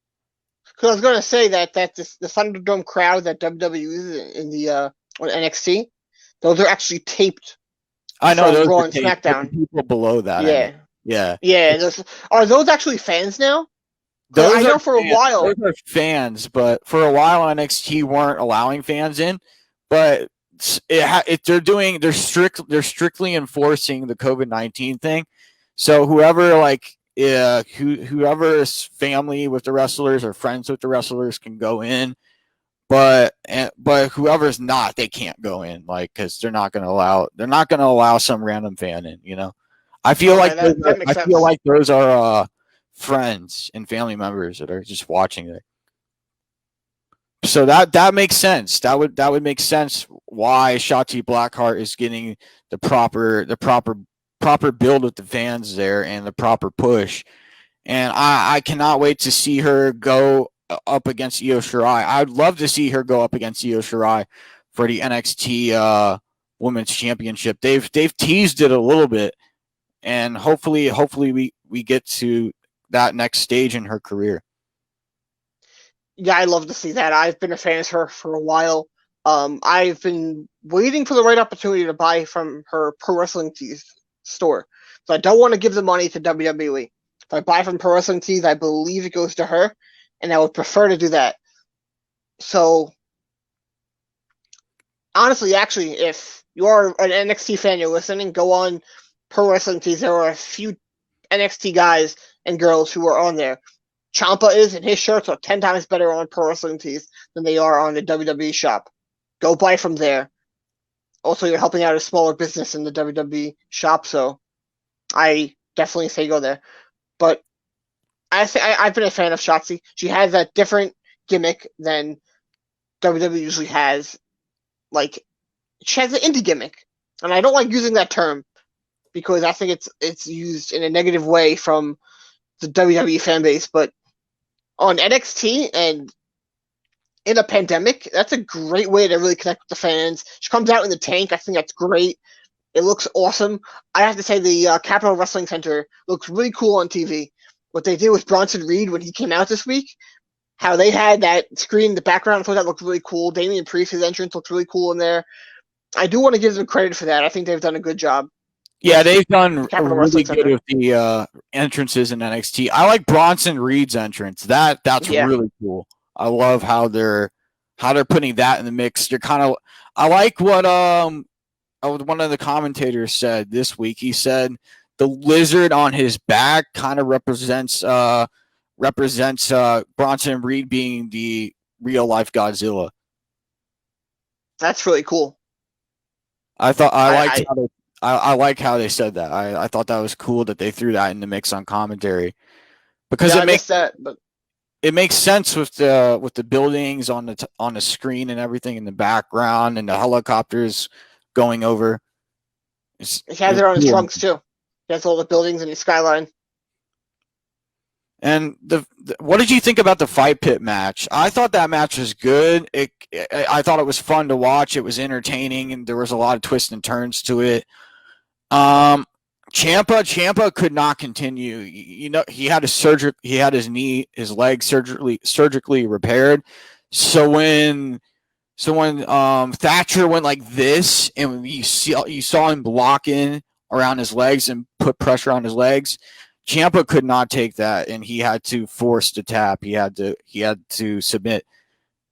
Because I was going to say that the Thunderdome crowd that WWE is in the on NXT, those are actually taped. I know those Raw are and taped, SmackDown. People below that. Yeah. Yeah. Are those actually fans now? I know for a while. Those are fans, but for a while NXT weren't allowing fans in. But they're strictly enforcing the COVID-19 thing. So whoever's family with the wrestlers or friends with the wrestlers can go in, but whoever's not, they can't go in, because they're not going to allow some random fan in. I feel Okay, like that makes I sense. feel like those are friends and family members that are just watching it. So that makes sense. That would make sense why Shotzi Blackheart is getting the proper build with the fans there and the proper push. And I cannot wait to see her go up against Io Shirai. I'd love to see her go up against Io Shirai for the NXT Women's Championship. They've teased it a little bit, and hopefully we get to that next stage in her career. Yeah, I'd love to see that. I've been a fan of her for a while. I've been waiting for the right opportunity to buy from her Pro Wrestling Tees store. So I don't want to give the money to WWE. If I buy from Pro Wrestling Tees, I believe it goes to her, and I would prefer to do that. So, honestly, actually, if you are an NXT fan, you're listening, go on Pro Wrestling Tees. There are a few NXT guys and girls who are on there. Ciampa is, and his shirts are 10 times better on Pro Wrestling Tees than they are on the WWE shop. Go buy from there. Also, you're helping out a smaller business in the WWE shop, so I definitely say go there. But I've been a fan of Shotzi. She has a different gimmick than WWE usually has. Like, she has an indie gimmick, and I don't like using that term because I think it's used in a negative way from the WWE fan base, but on NXT and in a pandemic, that's a great way to really connect with the fans. She comes out in the tank. I think that's great. It looks awesome. I have to say the Capitol Wrestling Center looks really cool on TV. What they did with Bronson Reed when he came out this week, how they had that screen in the background, I thought that looked really cool. Damian Priest's entrance looks really cool in there. I do want to give them credit for that. I think they've done a good job. Yeah, they've done Capitol really Wrestling good Center. with the entrances in NXT. I like Bronson Reed's entrance. That's Yeah. really cool. I love how they're putting that in the mix. You're kind of I like what one of the commentators said this week. He said the lizard on his back kind of represents Bronson Reed being the real life Godzilla. That's really cool. I like how they said that. I thought that was cool that they threw that in the mix on commentary because Yeah, it makes that, but it makes sense with the buildings on the screen and everything in the background and the helicopters going over. he has it on his trunks too. He has all the buildings and the skyline. And what did you think about the Fight Pit match? I thought that match was good. I thought it was fun to watch. It was entertaining, and there was a lot of twists and turns to it. Ciampa could not continue. You know, he had his leg surgically repaired. So when Thatcher went like this, and you saw him blocking around his legs and put pressure on his legs, Ciampa could not take that, and he had to force the tap. He had to submit,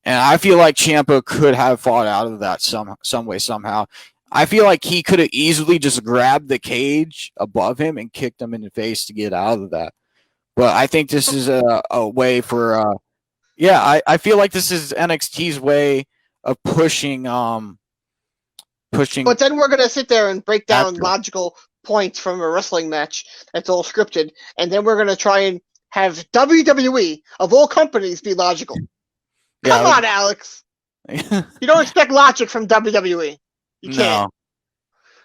and I feel like Ciampa could have fought out of that some way somehow. I feel like he could have easily just grabbed the cage above him and kicked him in the face to get out of that. But I think this is a way for I feel like this is NXT's way of pushing. But then we're gonna sit there and break down logical points from a wrestling match that's all scripted, and then we're gonna try and have WWE of all companies be logical. Come on, Alex. You don't expect logic from WWE. You can't. No.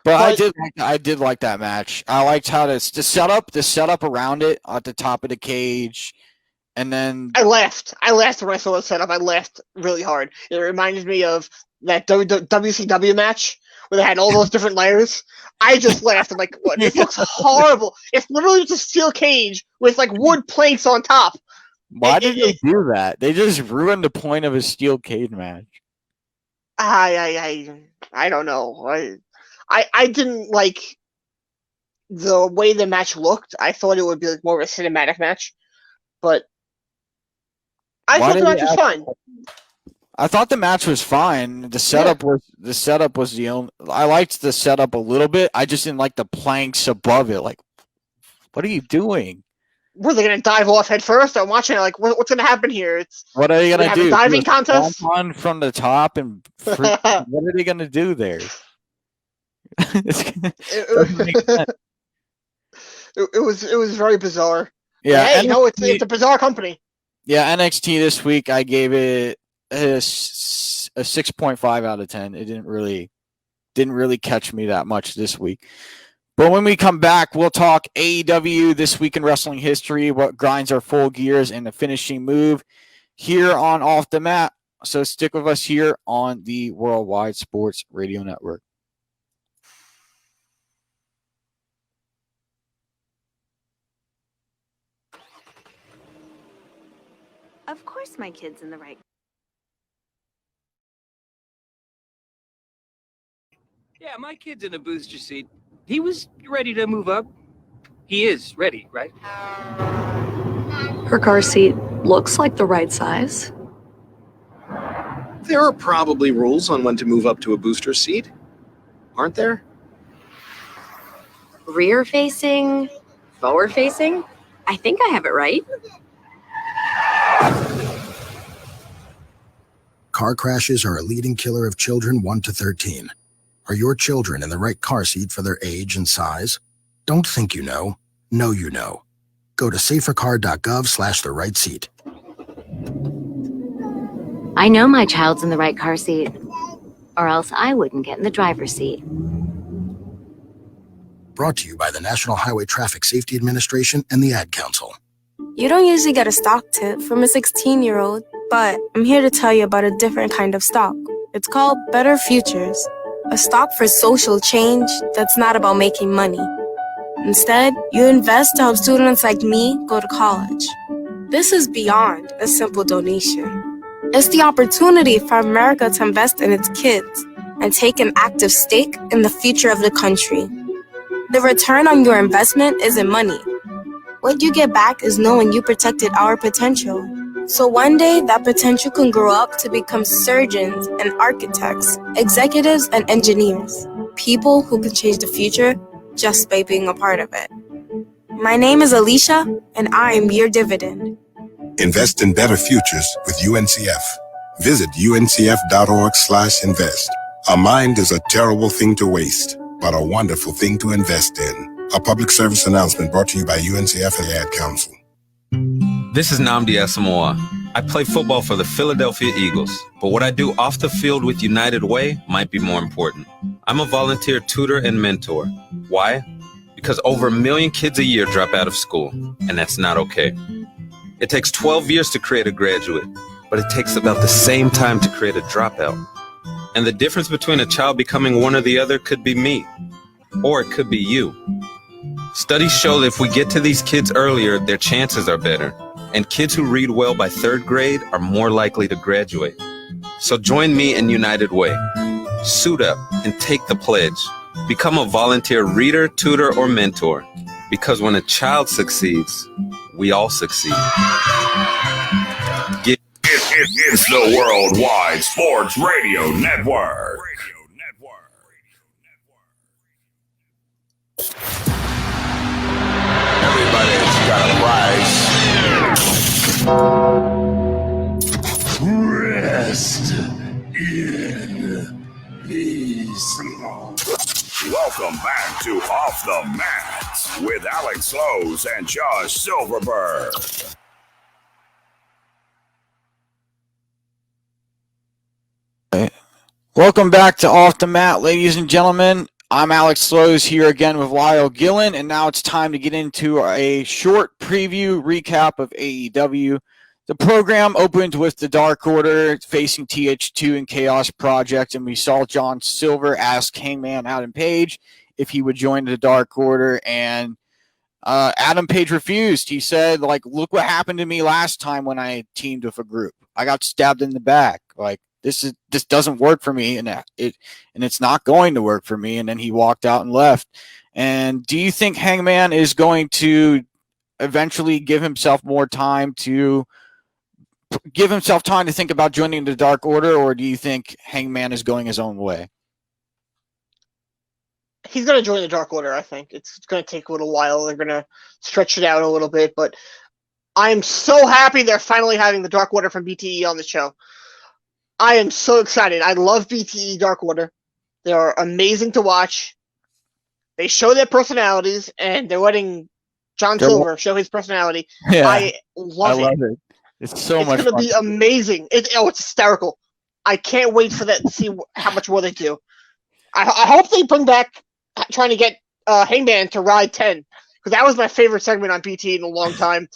But I did like that match. I liked how the setup around it at the top of the cage, and then I laughed when I saw the setup. I laughed really hard. It reminded me of that WCW match where they had all those different layers. I just laughed. I'm like, what? This looks horrible. It's literally just a steel cage with like wood planks on top. Why did they do that? They just ruined the point of a steel cage match. I don't know. I didn't like the way the match looked. I thought it would be like more of a cinematic match, but I thought the match was fine. I thought the match was fine. The setup was the only. I liked the setup a little bit. I just didn't like the planks above it. Like, what are you doing? Were they gonna dive off head first? I'm watching it like, what's gonna happen here? What are they gonna do? A diving contest? On from the top and what are they gonna do there? It was very bizarre. Yeah, But hey, NXT, it's a bizarre company. Yeah, NXT this week I gave it a 6.5 out of 10. It didn't really catch me that much this week. But when we come back, we'll talk AEW this week in wrestling history, what grinds our full gears, and the finishing move here on Off the Mat. So stick with us here on the Worldwide Sports Radio Network. Of course my kid's in the right. Yeah, my kid's in a booster seat. He was ready to move up. He is ready, right? Her car seat looks like the right size. There are probably rules on when to move up to a booster seat, aren't there? Rear facing, forward facing. I think I have it right. Car crashes are a leading killer of children 1 to 13. Are your children in the right car seat for their age and size? Don't think you know you know. Go to safercar.gov/the right seat. I know my child's in the right car seat, or else I wouldn't get in the driver's seat. Brought to you by the National Highway Traffic Safety Administration and the Ad Council. You don't usually get a stock tip from a 16-year-old, but I'm here to tell you about a different kind of stock. It's called Better Futures, a stock for social change that's not about making money. Instead, you invest to help students like me go to college. This is beyond a simple donation. It's the opportunity for America to invest in its kids and take an active stake in the future of the country. The return on your investment isn't money. What you get back is knowing you protected our potential. So one day, that potential can grow up to become surgeons and architects, executives and engineers, people who can change the future just by being a part of it. My name is Alicia, and I am your dividend. Invest in better futures with UNCF. Visit uncf.org/invest. A mind is a terrible thing to waste, but a wonderful thing to invest in. A public service announcement brought to you by UNCF and the Ad Council. This is Nnamdi Asamoah. I play football for the Philadelphia Eagles, but what I do off the field with United Way might be more important. I'm a volunteer tutor and mentor. Why? Because over 1 million kids a year drop out of school, and that's not okay. It takes 12 years to create a graduate, but it takes about the same time to create a dropout. And the difference between a child becoming one or the other could be me, or it could be you. Studies show that if we get to these kids earlier, their chances are better. And kids who read well by 3rd grade are more likely to graduate. So join me in United Way. Suit up and take the pledge. Become a volunteer reader, tutor, or mentor. Because when a child succeeds, we all succeed. It's the Worldwide Sports Radio Network. Everybody's got a prize. Rest in peace. Welcome back to Off the Mat with Alex Lowe's and Josh Silverberg. Welcome back to Off the Mat, ladies and gentlemen. I'm Alex Slows here again with Lyle Gillen, and now it's time to get into a short preview recap of AEW. The program opened with the Dark Order facing TH2 and Chaos Project, and we saw John Silver ask Hangman Adam Page if he would join the Dark Order, and Adam Page refused. He said, look what happened to me last time when I teamed with a group. I got stabbed in the back. This doesn't work for me, and it's not going to work for me. And then he walked out and left. And do you think Hangman is going to eventually give himself time to think about joining the Dark Order, or do you think Hangman is going his own way? He's going to join the Dark Order, I think. It's going to take a little while. They're going to stretch it out a little bit, but I'm so happy they're finally having the Dark Order from BTE on the show. I am so excited. I love BTE Dark Order. They are amazing to watch. They show their personalities, and they're letting John Silver, show his personality. Yeah, I love it. It's so It's much gonna fun. be amazing. It's hysterical. I can't wait for that to see how much more they do. I hope they bring back trying to get Hangman to ride 10, because that was my favorite segment on BT in a long time.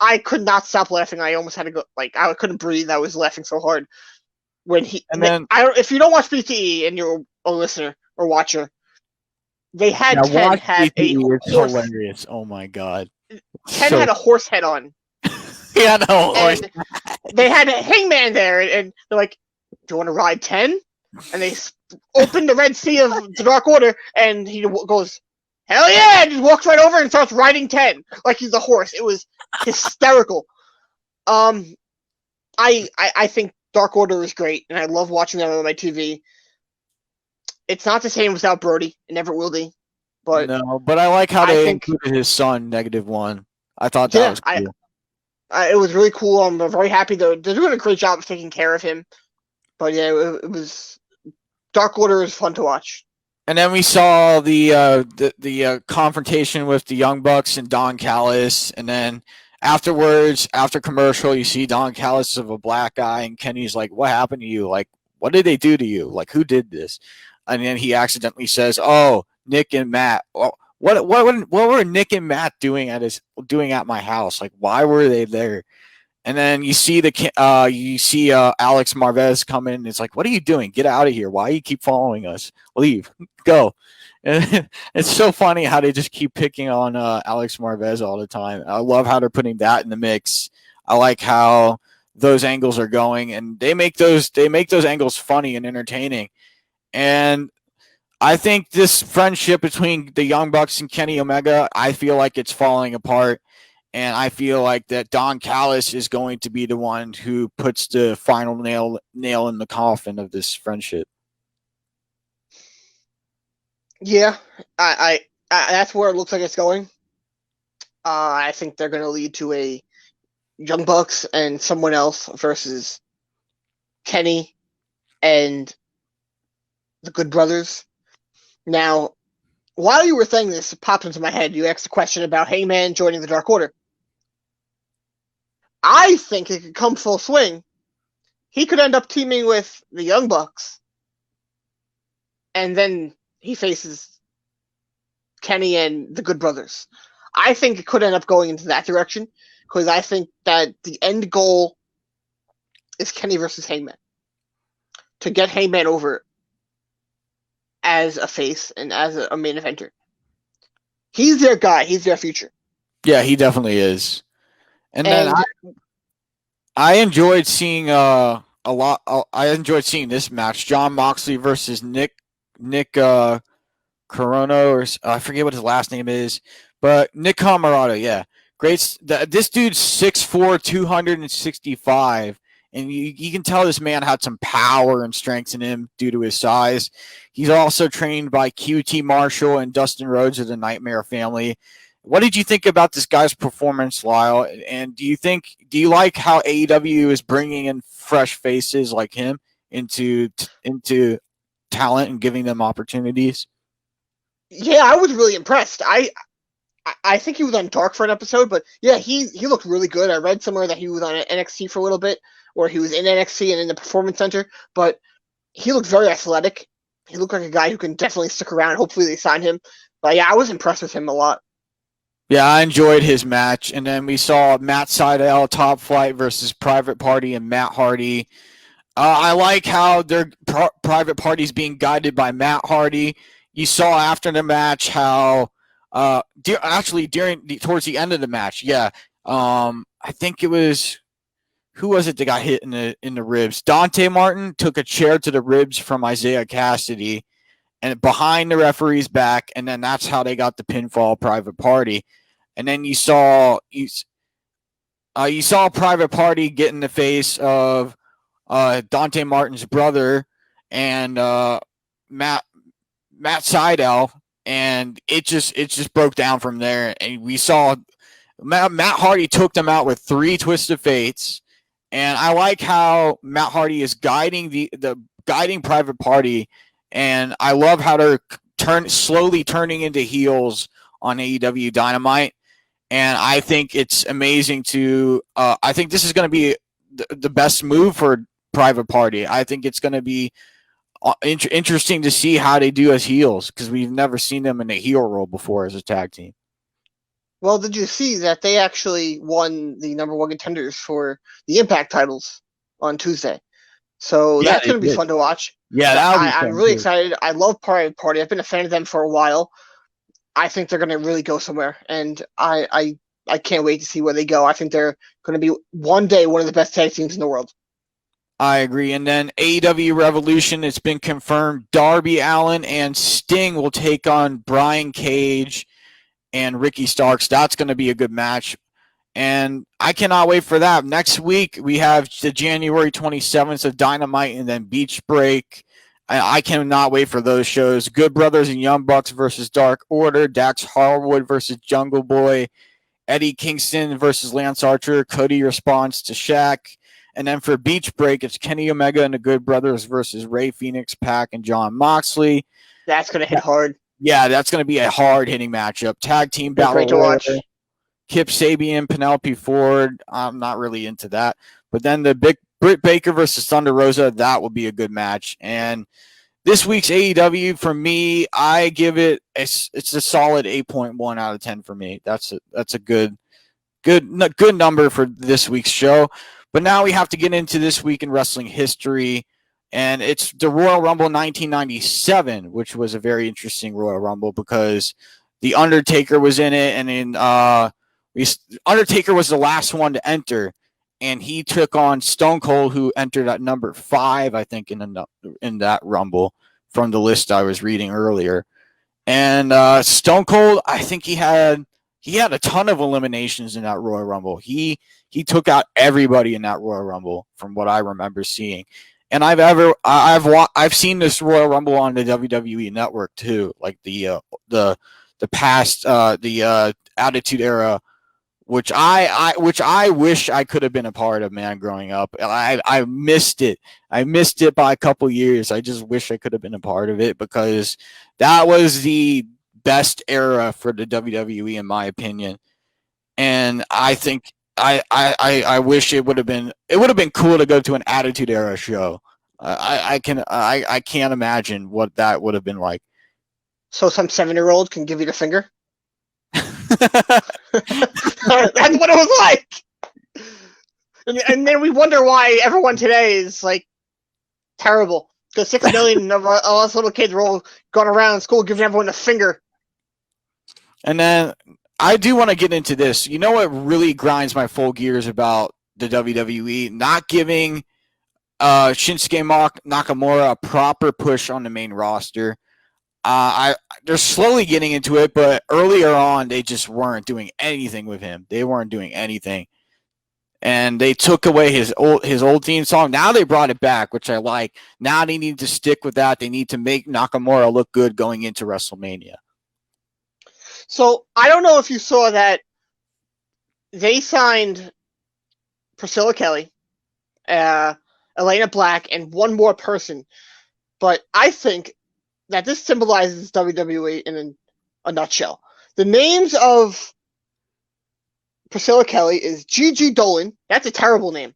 I could not stop laughing. I almost had to go, I couldn't breathe. I was laughing so hard when if you don't watch BTE and you're a listener or watcher, they had 10 had a It's horse. hilarious. Oh my god. 10 had a horse head on. Yeah, no. And they had a Hangman there, and they're like, "Do you want to ride 10?" And they open the Red Sea of the Dark Order, and he goes, "Hell yeah!" And just walks right over and starts riding 10 like he's a horse. It was hysterical. I think Dark Order is great, and I love watching them on my TV. It's not the same without Brody. It never will be. But no, but I like how they included his son, -1. I thought that was cool. It was really cool. I'm very happy they're doing a great job of taking care of him. But yeah, it was Dark Order is fun to watch. And then we saw the confrontation with the Young Bucks and Don Callis, and then afterwards, after commercial, you see Don Callis of a black guy, and Kenny's like, "What happened to you? Like, what did they do to you? Like, who did this?" And then he accidentally says, "Oh, Nick and Matt." Well, what were Nick and Matt doing at my house? Like, why were they there? And then you see Alex Marvez come in. And it's like, what are you doing? Get out of here! Why you keep following us? Leave, go. And it's so funny how they just keep picking on Alex Marvez all the time. I love how they're putting that in the mix. I like how those angles are going, and they make those angles funny and entertaining. And I think this friendship between the Young Bucks and Kenny Omega, I feel like it's falling apart. And I feel like that Don Callis is going to be the one who puts the final nail in the coffin of this friendship. Yeah, I that's where it looks like it's going. I think they're going to lead to a Young Bucks and someone else versus Kenny and the Good Brothers. Now, while you were saying this, it popped into my head. You asked a question about Heyman joining the Dark Order. I think it could come full swing. He could end up teaming with the Young Bucks, and then he faces Kenny and the Good Brothers. I think it could end up going into that direction, because I think that the end goal is Kenny versus Heyman. To get Heyman over as a face and as a main eventer. He's their guy. He's their future. Yeah, he definitely is. And then I enjoyed seeing I enjoyed seeing this match: Jon Moxley versus Nick Corono, or I forget what his last name is, but Nick Camarado. Yeah, great. This dude's 6'4", 265, and you can tell this man had some power and strength in him due to his size. He's also trained by QT Marshall and Dustin Rhodes of the Nightmare Family. What did you think about this guy's performance, Lyle? And do you like how AEW is bringing in fresh faces like him into talent and giving them opportunities? Yeah, I was really impressed. I think he was on Dark for an episode, but yeah, he looked really good. I read somewhere that he was on NXT for a little bit, or he was in NXT and in the Performance Center, but he looked very athletic. He looked like a guy who can definitely stick around. Hopefully they sign him. But yeah, I was impressed with him a lot. Yeah, I enjoyed his match. And then we saw Matt Sydal, Top Flight versus Private Party and Matt Hardy. I like how their Private Party's being guided by Matt Hardy. You saw after the match how towards the end of the match, I think it was, who was it that got hit in the ribs? Dante Martin took a chair to the ribs from Isaiah Cassidy and behind the referee's back, and then that's how they got the pinfall Private Party. And then you saw Private Party get in the face of Dante Martin's brother and Matt Sydal, and it just broke down from there. And we saw Matt Hardy took them out with 3 Twisted Fates, and I like how Matt Hardy is guiding guiding Private Party, and I love how they're slowly turning into heels on AEW Dynamite. And I think it's amazing I think this is going to be the best move for Private Party. I think it's going to be interesting to see how they do as heels, because we've never seen them in a heel role before as a tag team. Well, did you see that they actually won the number one contenders for the Impact titles on Tuesday? So that's going to be fun to watch. Yeah, I'm really excited. I love Private Party. I've been a fan of them for a while. I think they're going to really go somewhere, and I can't wait to see where they go. I think they're going to be one day one of the best tag teams in the world. I agree. And then AEW Revolution, it's been confirmed Darby Allin and Sting will take on Brian Cage and Ricky Starks. That's going to be a good match. And I cannot wait for that. Next week, we have the January 27th of Dynamite and then Beach Break. I cannot wait for those shows. Good Brothers and Young Bucks versus Dark Order. Dax Harwood versus Jungle Boy. Eddie Kingston versus Lance Archer. Cody responds to Shaq. And then for Beach Break, it's Kenny Omega and the Good Brothers versus Ray Phoenix, Pac, and John Moxley. That's going to hit hard. Yeah, that's going to be a hard-hitting matchup. Tag team battle. Great to watch. Kip Sabian, Penelope Ford. I'm not really into that. But then the Britt Baker versus Thunder Rosa, that will be a good match. And this week's AEW, for me, I give it it's a solid 8.1 out of 10 for me. That's a good number for this week's show. But now we have to get into this week in wrestling history, and it's the Royal Rumble 1997, which was a very interesting Royal Rumble because the Undertaker was in it, and Undertaker was the last one to enter, and he took on Stone Cold, who entered at number 5, I think, in that Rumble from the list I was reading earlier. And Stone Cold, I think he had a ton of eliminations in that Royal Rumble. He took out everybody in that Royal Rumble from what I remember seeing. And I've seen this Royal Rumble on the WWE Network too, like the past Attitude Era, which I wish I could have been a part of, man, growing up. I missed it. I missed it by a couple years. I just wish I could have been a part of it because that was the best era for the WWE, in my opinion. And I think I wish it would have been cool to go to an Attitude Era show. I can't imagine what that would have been like. So some 7-year-old can give you the finger? That's what it was like. And then we wonder why everyone today is like terrible. Because 6 million of us little kids were all going around school giving everyone a finger. And then I do want to get into this. You know what really grinds my full gears about the WWE? Not giving Shinsuke Nakamura a proper push on the main roster. They're slowly getting into it, but earlier on, they just weren't doing anything with him. They weren't doing anything. And they took away his old theme song. Now they brought it back, which I like. Now they need to stick with that. They need to make Nakamura look good going into WrestleMania. So I don't know if you saw that they signed Priscilla Kelly, Elena Black, and one more person. But I think that this symbolizes WWE in a nutshell. The names of Priscilla Kelly is Gigi Dolan. That's a terrible name.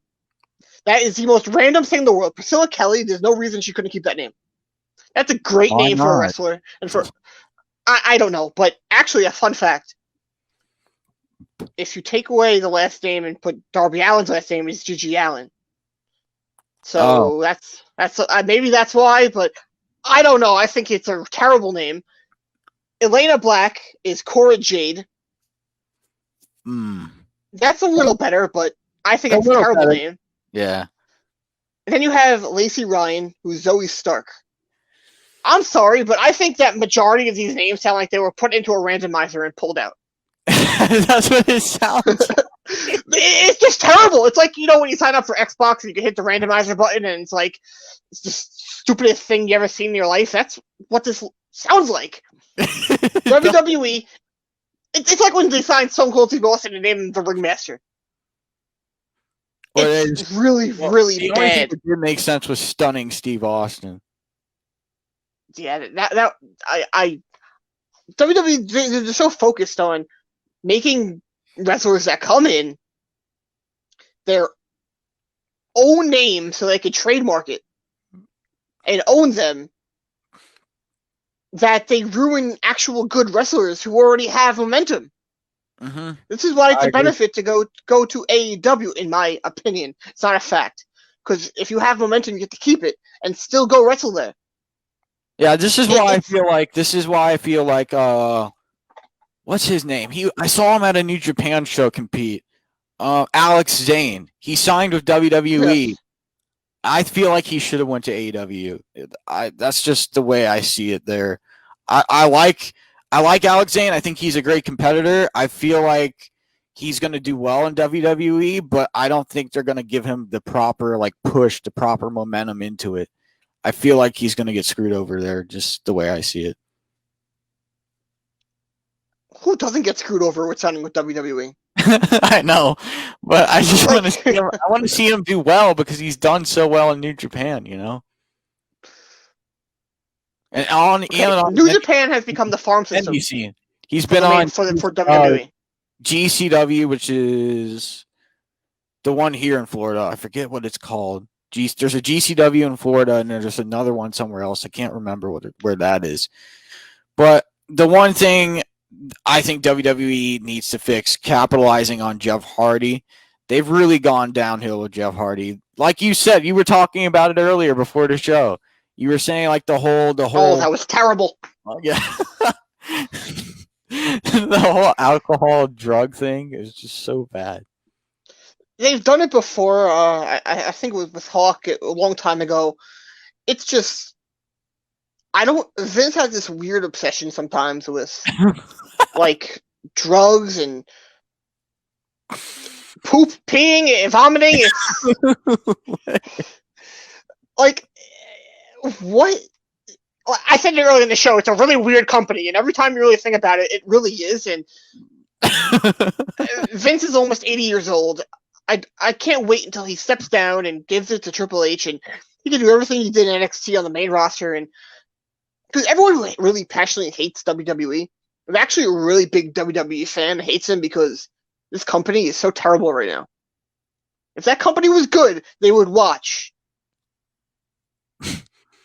That is the most random thing in the world. Priscilla Kelly, there's no reason she couldn't keep that name. That's a great name for a wrestler. And for I don't know, but actually a fun fact. If you take away the last name and put Darby Allin's last name is Gigi Allen. So that's maybe that's why, but I don't know. I think it's a terrible name. Elena Black is Cora Jade. That's a little better, but I think it's a terrible name. Yeah. And then you have Lacey Ryan, who's Zoe Stark. I'm sorry, but I think that majority of these names sound like they were put into a randomizer and pulled out. That's what it sounds like. It's just terrible. It's like, when you sign up for Xbox and you can hit the randomizer button and it's like, it's the stupidest thing you ever seen in your life. That's what this sounds like. WWE, it's like when they signed Stone Cold Steve Austin and named him the Ringmaster. It's really bad. The only thing that did make sense was Stunning Steve Austin. Yeah, WWE, they're so focused on making wrestlers that come in their own name so they can trademark it and own them, that they ruin actual good wrestlers who already have momentum. Mm-hmm. This is why it's a benefit to go to AEW, in my opinion. It's not a fact. Because if you have momentum, you get to keep it and still go wrestle there. Yeah, this is why I feel like what's his name? I saw him at a New Japan show compete. Alex Zane. He signed with WWE. Yes. I feel like he should have went to AEW. That's just the way I see it there. I like Alex Zane. I think he's a great competitor. I feel like he's going to do well in WWE, but I don't think they're going to give him the proper push, the proper momentum into it. I feel like he's going to get screwed over there, just the way I see it. Who doesn't get screwed over with signing with WWE? I know, but I just want to see him. I want to see him do well because he's done so well in New Japan, you know. And New Japan has become the farm system. NBC. He's been on for WWE. GCW, which is the one here in Florida. I forget what it's called. There's a GCW in Florida, and there's another one somewhere else. I can't remember where that is. But the one thing I think WWE needs to fix, capitalizing on Jeff Hardy. They've really gone downhill with Jeff Hardy. Like you said, you were talking about it earlier before the show. You were saying the whole. Oh, that was terrible. Yeah. The whole alcohol drug thing is just so bad. They've done it before. I think it was with Hawk a long time ago. It's just Vince has this weird obsession sometimes with drugs and poop, peeing, and vomiting. It's what? I said it earlier in the show. It's a really weird company, and every time you really think about it, it really is. And Vince is almost 80 years old. I can't wait until he steps down and gives it to Triple H, and he can do everything he did in NXT on the main roster. And because everyone really passionately hates WWE, I'm actually a really big WWE fan that hates him because this company is so terrible right now. If that company was good, they would watch.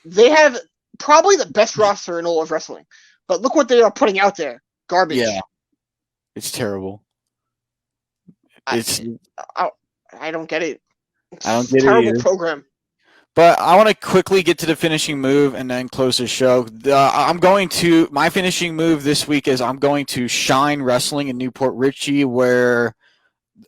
They have probably the best roster in all of wrestling, but look what they are putting out there. Garbage. Yeah. It's terrible. I don't get it. I don't get a terrible it either. Program. But I want to quickly get to the finishing move and then close the show. My finishing move this week is I'm going to Shine Wrestling in Newport Richie, where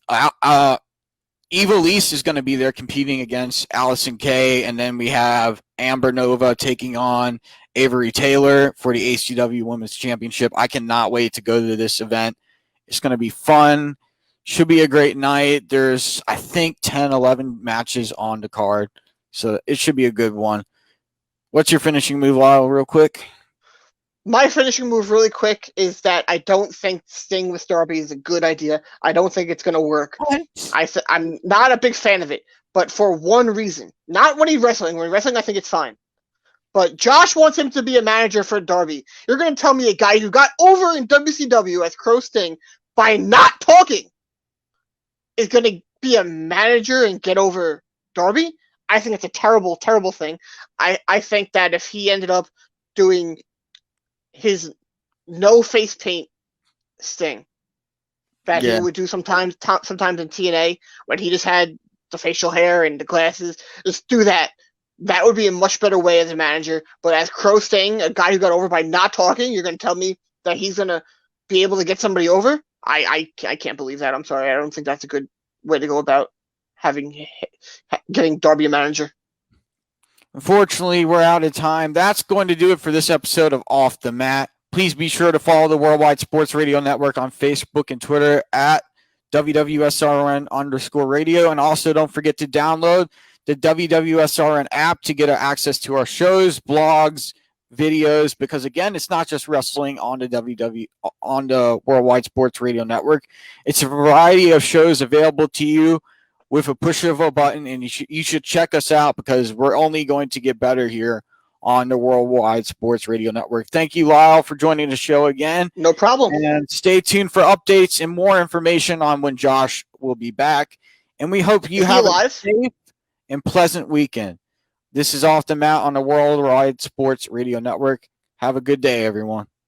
Eva Lise is going to be there competing against Allison Kay, and then we have Amber Nova taking on Avery Taylor for the HCW Women's Championship. I cannot wait to go to this event. It's going to be fun. Should be a great night. There's, I think, 10, 11 matches on the card, so it should be a good one. What's your finishing move, Lyle, real quick? My finishing move really quick is that I don't think Sting with Darby is a good idea. I don't think it's going to work. I'm not a big fan of it, but for one reason. Not when he's wrestling. When he's wrestling, I think it's fine. But Josh wants him to be a manager for Darby. You're going to tell me a guy who got over in WCW as Crow Sting by not talking is going to be a manager and get over Darby? I think it's a terrible, terrible thing. I think that if he ended up doing his no face paint Sting that he would do sometimes in TNA when he just had the facial hair and the glasses, just do that. That would be a much better way as a manager. But as Crow Sting, a guy who got over by not talking, you're going to tell me that he's going to be able to get somebody over? I can't believe that. I'm sorry. I don't think that's a good way to go about getting Darby a manager. Unfortunately, we're out of time. That's going to do it for this episode of Off the Mat. Please be sure to follow the Worldwide Sports Radio Network on Facebook and Twitter at WWSRN_radio. And also don't forget to download the WWSRN app to get access to our shows, blogs, videos, because again, it's not just wrestling on the Worldwide Sports Radio Network. It's a variety of shows available to you with a push of a button, and you should check us out because we're only going to get better here on the Worldwide Sports Radio Network. Thank you, Lyle, for joining the show again. No problem. And stay tuned for updates and more information on when Josh will be back. And we hope you have a safe and pleasant weekend. This is Off the Mat on the Worldwide Sports Radio Network. Have a good day, everyone.